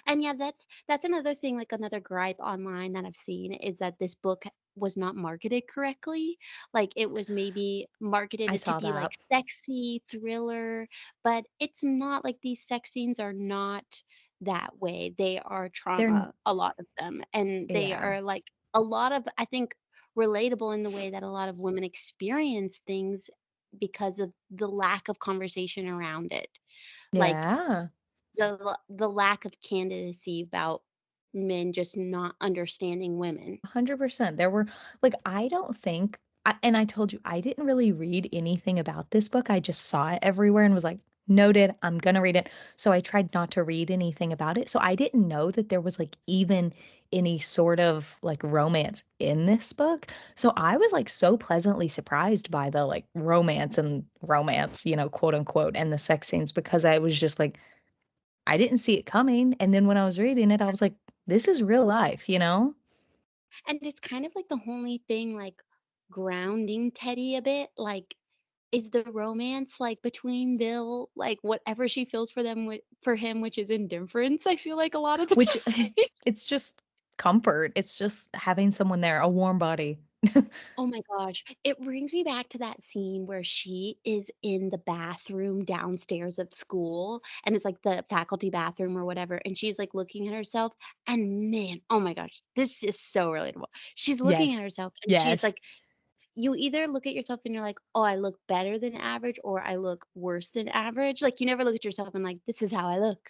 And yeah, that's another thing, like another gripe online that I've seen is that this book was not marketed correctly. Like it was maybe I marketed to saw be that. like sexy, thriller, but it's not like these sex scenes are not that way. They are They're trauma, a lot of them. And they yeah, are like a lot of, I think, relatable in the way that a lot of women experience things because of the lack of conversation around it. Like yeah, the lack of candidacy about men just not understanding women. 100%. There were like I don't think and I told you I didn't really read anything about this book. I just saw it everywhere and was like, noted, I'm gonna read it. So I tried not to read anything about it. So I didn't know that there was like even any sort of like romance in this book. So I was like so pleasantly surprised by the like romance, quote unquote, and the sex scenes because I was just like I didn't see it coming. And then when I was reading it, I was like, this is real life, you know? And it's kind of like the only thing like grounding Teddy a bit. Like, is the romance like between Bill, like whatever she feels for for him, which is indifference, I feel like a lot of the Which time. it's just comfort. It's just having someone there, a warm body. Oh my gosh. It brings me back to that scene where she is in the bathroom downstairs of school and it's like the faculty bathroom or whatever. And she's like looking at herself. And man, oh my gosh, this is so relatable. She's looking Yes. at herself and she's Yes. like, you either look at yourself and you're like, oh, I look better than average or I look worse than average. Like you never look at yourself and like, this is how I look.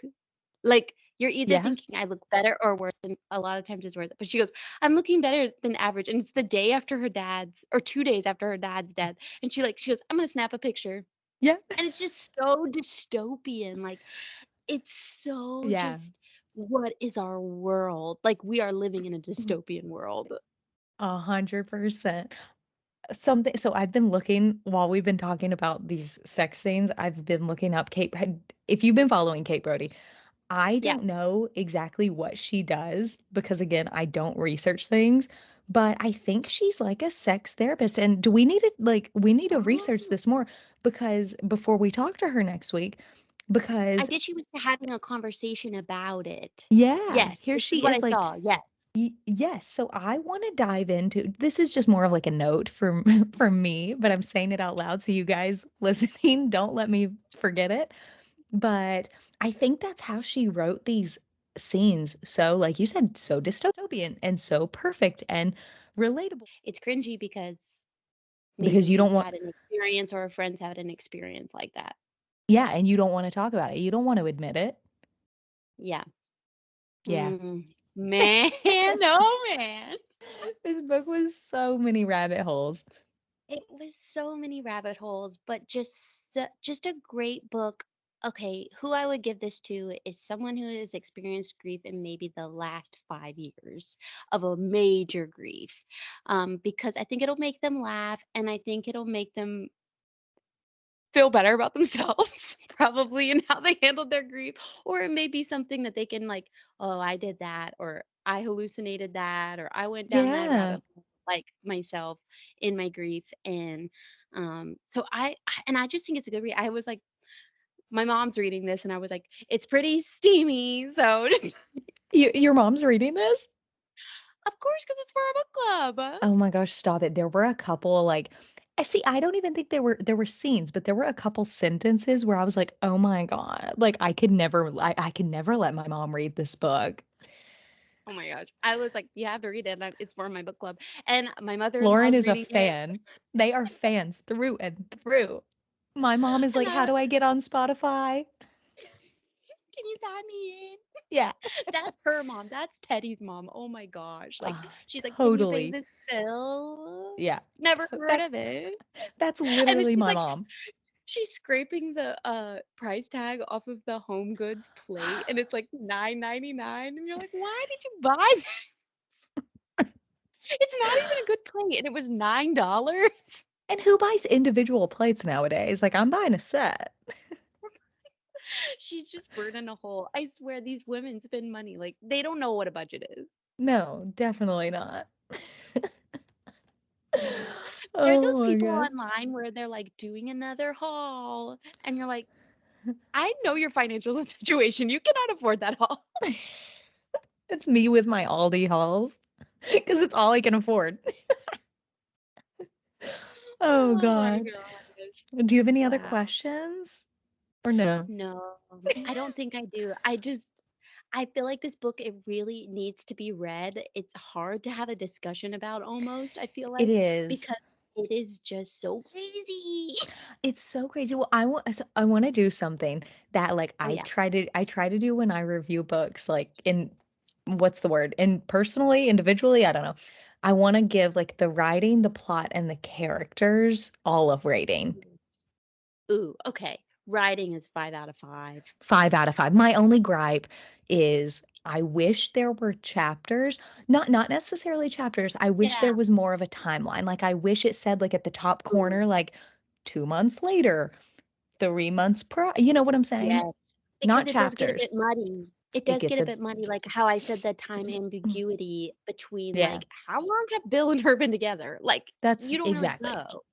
Like, you're either Yeah. thinking I look better or worse, and a lot of times it's worse. But she goes, "I'm looking better than average." And it's the day after her dad's or 2 days after her dad's death. And she goes, "I'm gonna snap a picture." Yeah. And it's just so dystopian. Like, it's so Yeah. just what is our world? Like, we are living in a dystopian world. 100%. Something so I've been looking while we've been talking about these sex scenes, I've been looking up if you've been following Kate Brody, I Yeah. don't know exactly what she does because again, I don't research things, but I think she's like a sex therapist. And do we need to we need to research Oh. this more because before we talk to her next week, I because did she was having a conversation about it. yeah, Yes, here this is she what I is saw. Yes. Yes, so I want to dive into this is just more of like a note for for me, but I'm saying it out loud so you guys listening don't let me forget it. But I think that's how she wrote these scenes. So like you said, so dystopian and so perfect and relatable It's cringy because maybe because you don't we've want had an experience or our friends had an experience like that. yeah, and you don't want to talk about it. You don't want to admit it. Yeah. Yeah. Man, oh man. This book was so many rabbit holes. It was so many rabbit holes, but just a great book. Okay, who I would give this to is someone who has experienced grief in maybe the last 5 years of a major grief, because I think it'll make them laugh, and I think it'll make them feel better about themselves probably and how they handled their grief, or it may be something that they can like, oh, I did that, or I hallucinated that, or I went down that Yeah. rabbit hole like myself in my grief. And so I just think it's a good read. I was like, my mom's reading this and I was like, it's pretty steamy, so just, Your mom's reading this? of course, because it's for our book club. Oh my gosh, stop it. There were a couple I see, I don't even think there were scenes, but there were a couple sentences where I was like, "Oh my God." Like I could never let my mom read this book. Oh my gosh, I was like, you have to read it, it's for my book club. And my Lauren mother-in-law's is a reading it. fan. They are fans through and through. My mom is And like, "How do I get on Spotify?" can you sign me in? Yeah. That's her mom. That's Teddy's mom. Oh my gosh. Like, she's like, "Can you pay Totally. this bill?" Yeah. Never heard That of it. that's And then literally my mom. she's scraping the price tag off of the home goods plate and it's like 9.99 and you're like, "Why did you buy this? It's not even a good plate." And it was $9. And who buys individual plates nowadays? Like I'm buying a set. She's just burning a hole. I swear these women spend money like they don't know what a budget is. No, definitely not. There are Oh those my people God. online where they're like doing another haul and you're like, I know your financial situation. You cannot afford that haul. It's me with my Aldi hauls because it's all I can afford. Oh Oh my God. gosh. Do you have any other Wow. questions or no? No, I don't think I do. I feel like this book, it really needs to be read. It's hard to have a discussion about almost, I feel It like, is. because it is just so crazy. It's so crazy. Well, I want to do something that like Oh yeah. I try to do when I review books like in what's the word? In personally, individually, I don't know. I want to give like the writing, the plot and the characters all of rating. Ooh, okay. Writing is 5 out of 5. 5 out of 5. My only gripe is I wish there were chapters, not necessarily chapters. I wish there Yeah. was more of a timeline. Like I wish it said like at the top Ooh, corner, like 2 months later, 3 months prior. You know what I'm saying? yes. Not Because it does get a chapters. bit muddy. It It does get gets a a bit muddy, like how I said the time ambiguity between yeah. like how long have Bill and her been together? Like That's you don't really exactly. know. So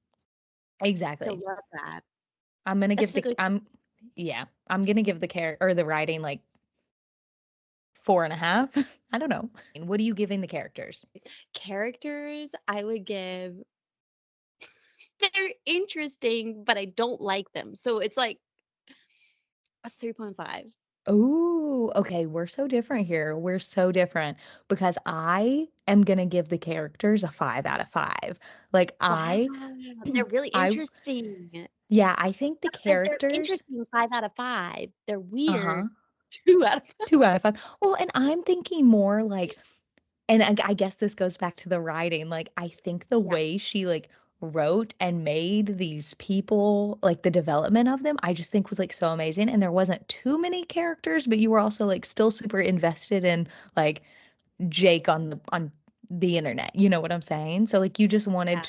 Exactly. love that. I'm gonna give That's a the good I'm yeah. I'm gonna give the character or the writing like 4.5. I don't know. What are you giving the characters? characters. I would give they're interesting, but I don't like them. So it's like a 3.5. Oh, okay. We're so different here. We're so different because I am gonna give the characters a 5 out of 5. Like Wow, they're really I, interesting. yeah, I think the They're characters, interesting 5 out of 5. They're uh-huh. weird. 2 out of 5. 2 out of 5. Well, and I'm thinking more like, and I guess this goes back to the writing, like, I think the Yeah, way she, like, wrote and made these people, like, the development of them, I just think was, like, so amazing, and there wasn't too many characters, but you were also, like, still super invested in, like, Jake on the internet, you know what I'm saying? So, like, yeah.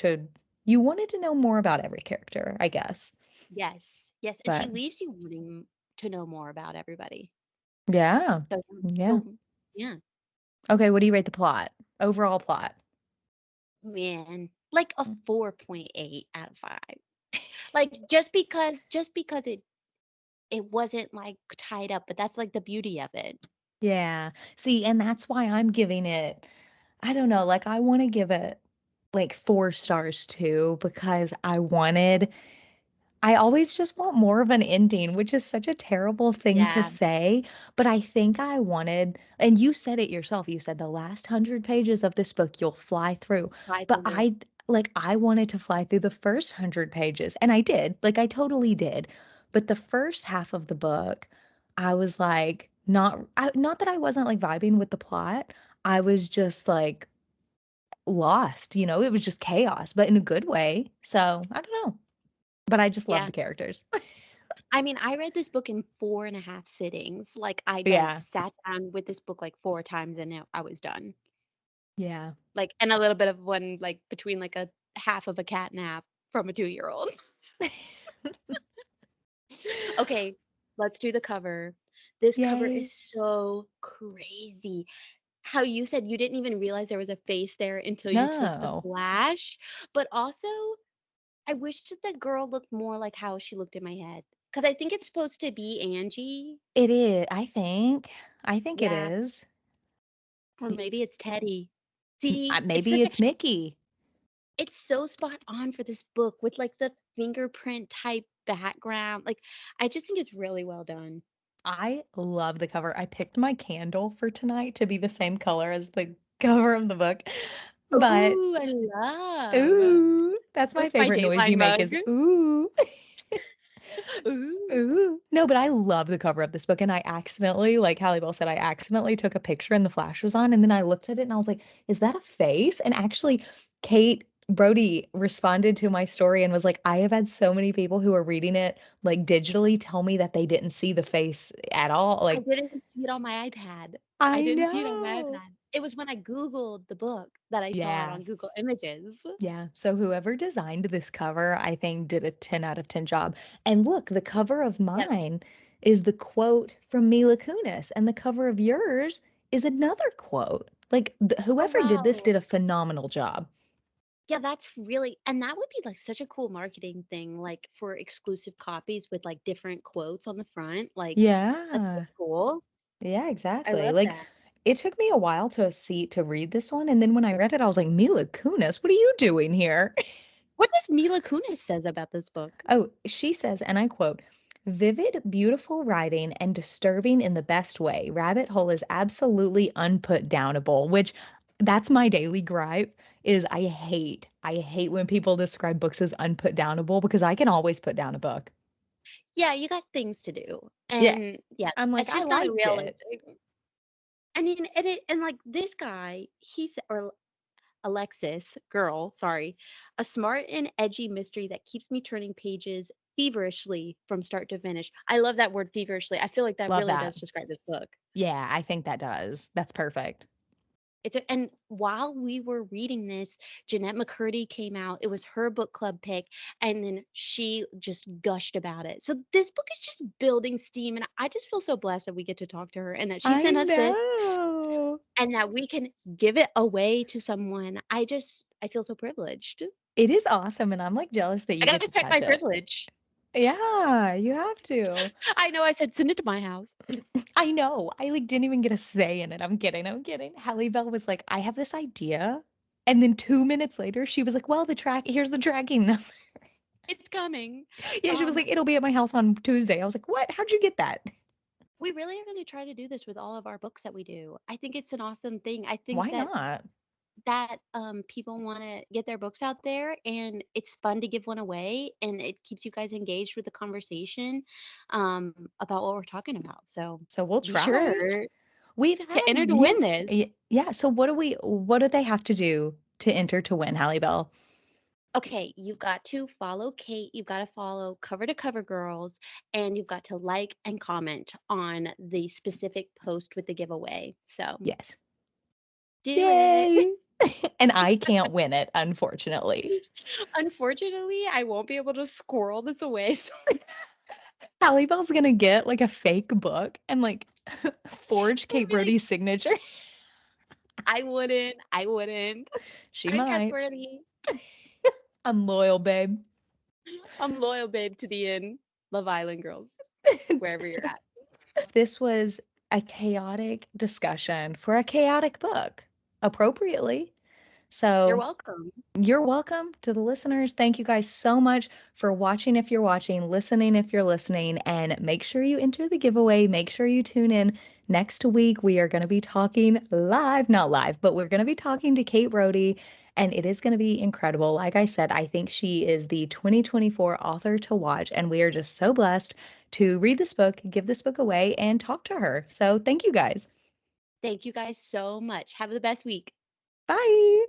you wanted to know more about every character, I guess. Yes, yes, and she But leaves you wanting to know more about everybody. yeah. So Yeah. so, yeah, Okay, what do you rate the plot? Overall plot. man, like a 4.8 out of 5. Like, just because it wasn't, like, tied up, but that's, like, the beauty of it. Yeah. See, and that's why I'm giving it, I don't know, like, I wanna give it, like, 4 stars too, because I always just want more of an ending, which is such a terrible thing to Yeah, say, but I think I wanted, and you said it yourself, you said the last 100 pages of this book you'll fly through, fly but through. I wanted to fly through the first 100 pages, and I did, like, I totally did, but the first half of the book, I was, like, not that I wasn't, like, vibing with the plot, I was just, like, lost, it was just chaos, but in a good way, so, I don't know, but I just love Yeah. the characters. I mean, I read this book in 4.5 sittings. Like, I, like, Yeah. sat down with this book, like, 4 times and I was done. Yeah. Like, and a little bit of one, like, between, like, a half of a cat nap from a 2-year-old. Okay, let's do the cover. This cover Yay. is so crazy. How you said you didn't even realize there was a face there until you took the No. flash, but also, I wish that the girl looked more like how she looked in my head. Because I think it's supposed to be Angie. It is, I think. I think it Yeah, is. or maybe it's Teddy. See, Maybe it's Mickey. it's so spot on for this book with, like, the fingerprint type background. Like, I just think it's really well done. I love the cover. I picked my candle for tonight to be the same color as the cover of the book. But Ooh, I love. ooh, that's my With my favorite noise you Dateline make mug. is ooh. Ooh. Ooh. No, but I love the cover of this book, and I accidentally, like Hallie Bell said, I accidentally took a picture and the flash was on, and then I looked at it and I was like, "Is that a face?" And actually, Kate Brody responded to my story and was like, "I have had so many people who are reading it like digitally tell me that they didn't see the face at all." I Like, didn't even see it on my iPad. I I didn't see it on my know. iPad. It was when I Googled the book that I saw it Yeah. on Google Images. Yeah. So whoever designed this cover, I think did a 10 out of 10 job. And look, the cover of Yep. mine is the quote from Mila Kunis, and the cover of yours is another quote. Like Oh, whoever did this wow. did a phenomenal job. Yeah, that's really, and that would be like such a cool marketing thing, like for exclusive copies with like different quotes on the front. Like, that's so Yeah. cool. Yeah, I exactly. love Like that. it took me a while to read this one, and then when I read it, I was like, Mila Kunis, what are you doing here? What does Mila Kunis says about this book? Oh, she says, and I quote, vivid, beautiful writing and disturbing in the best way. Rabbit Hole is absolutely unputdownable, which that's my daily gripe is I hate when people describe books as unputdownable because I can always put down a book. Yeah, you got things to do. Yeah. And yeah, I'm like, it's I just not liked it. realistic. I mean, and like this guy, or Alexis, girl, sorry, a smart and edgy mystery that keeps me turning pages feverishly from start to finish. I love that word feverishly. I feel like that Love really that. does describe this book. Yeah, I think that does. That's perfect. And while we were reading this, Jeanette McCurdy came out. It was her book club pick, and then she just gushed about it. So this book is just building steam, and I just feel so blessed that we get to talk to her and that she I sent us this know. and that we can give it away to someone. I feel so privileged. It is awesome, and I'm like jealous that I you get gotta to check touch my it. privilege. Yeah, you have to. I know I said send it to my house. I know. I like didn't even get a say in it. I'm kidding. I'm kidding. Halle Bell was like, I have this idea. And then 2 minutes later, she was like, well, here's the tracking number. It's coming. Yeah, she was like, it'll be at my house on Tuesday. I was like, what? How'd you get that? We really are going to try to do this with all of our books that we do. I think it's an awesome thing. I think Why that not? that people want to get their books out there, and it's fun to give one away, and it keeps you guys engaged with the conversation about what we're talking about. So So we'll be try. sure We've to had, enter to yeah, win this. yeah. So what do they have to do to enter to win, Halle Bell? Okay, you've got to follow Kate, you've got to follow Cover to Cover Girls, and you've got to like and comment on the specific post with the giveaway. So Yes. do it. Yay. And I can't win it, unfortunately. Unfortunately, I won't be able to squirrel this away. So Halle Bell's gonna get like a fake book and like forge Kate maybe Brody's signature. I wouldn't. I wouldn't. She I'm might. trustworthy. I'm loyal, babe. I'm loyal, babe, to the end. Love Island girls, wherever you're at. This was a chaotic discussion for a chaotic book, appropriately. You're So welcome. you're welcome to the listeners. Thank you guys so much for watching if you're watching, listening if you're listening, and make sure you enter the giveaway. Make sure you tune in next week. We are going to be talking live, not live, but we're going to be talking to Kate Brody, and it is going to be incredible. Like I said, I think she is the 2024 author to watch, and we are just so blessed to read this book, give this book away, and talk to her. So thank you guys. Thank you guys so much. Have the best week. Bye.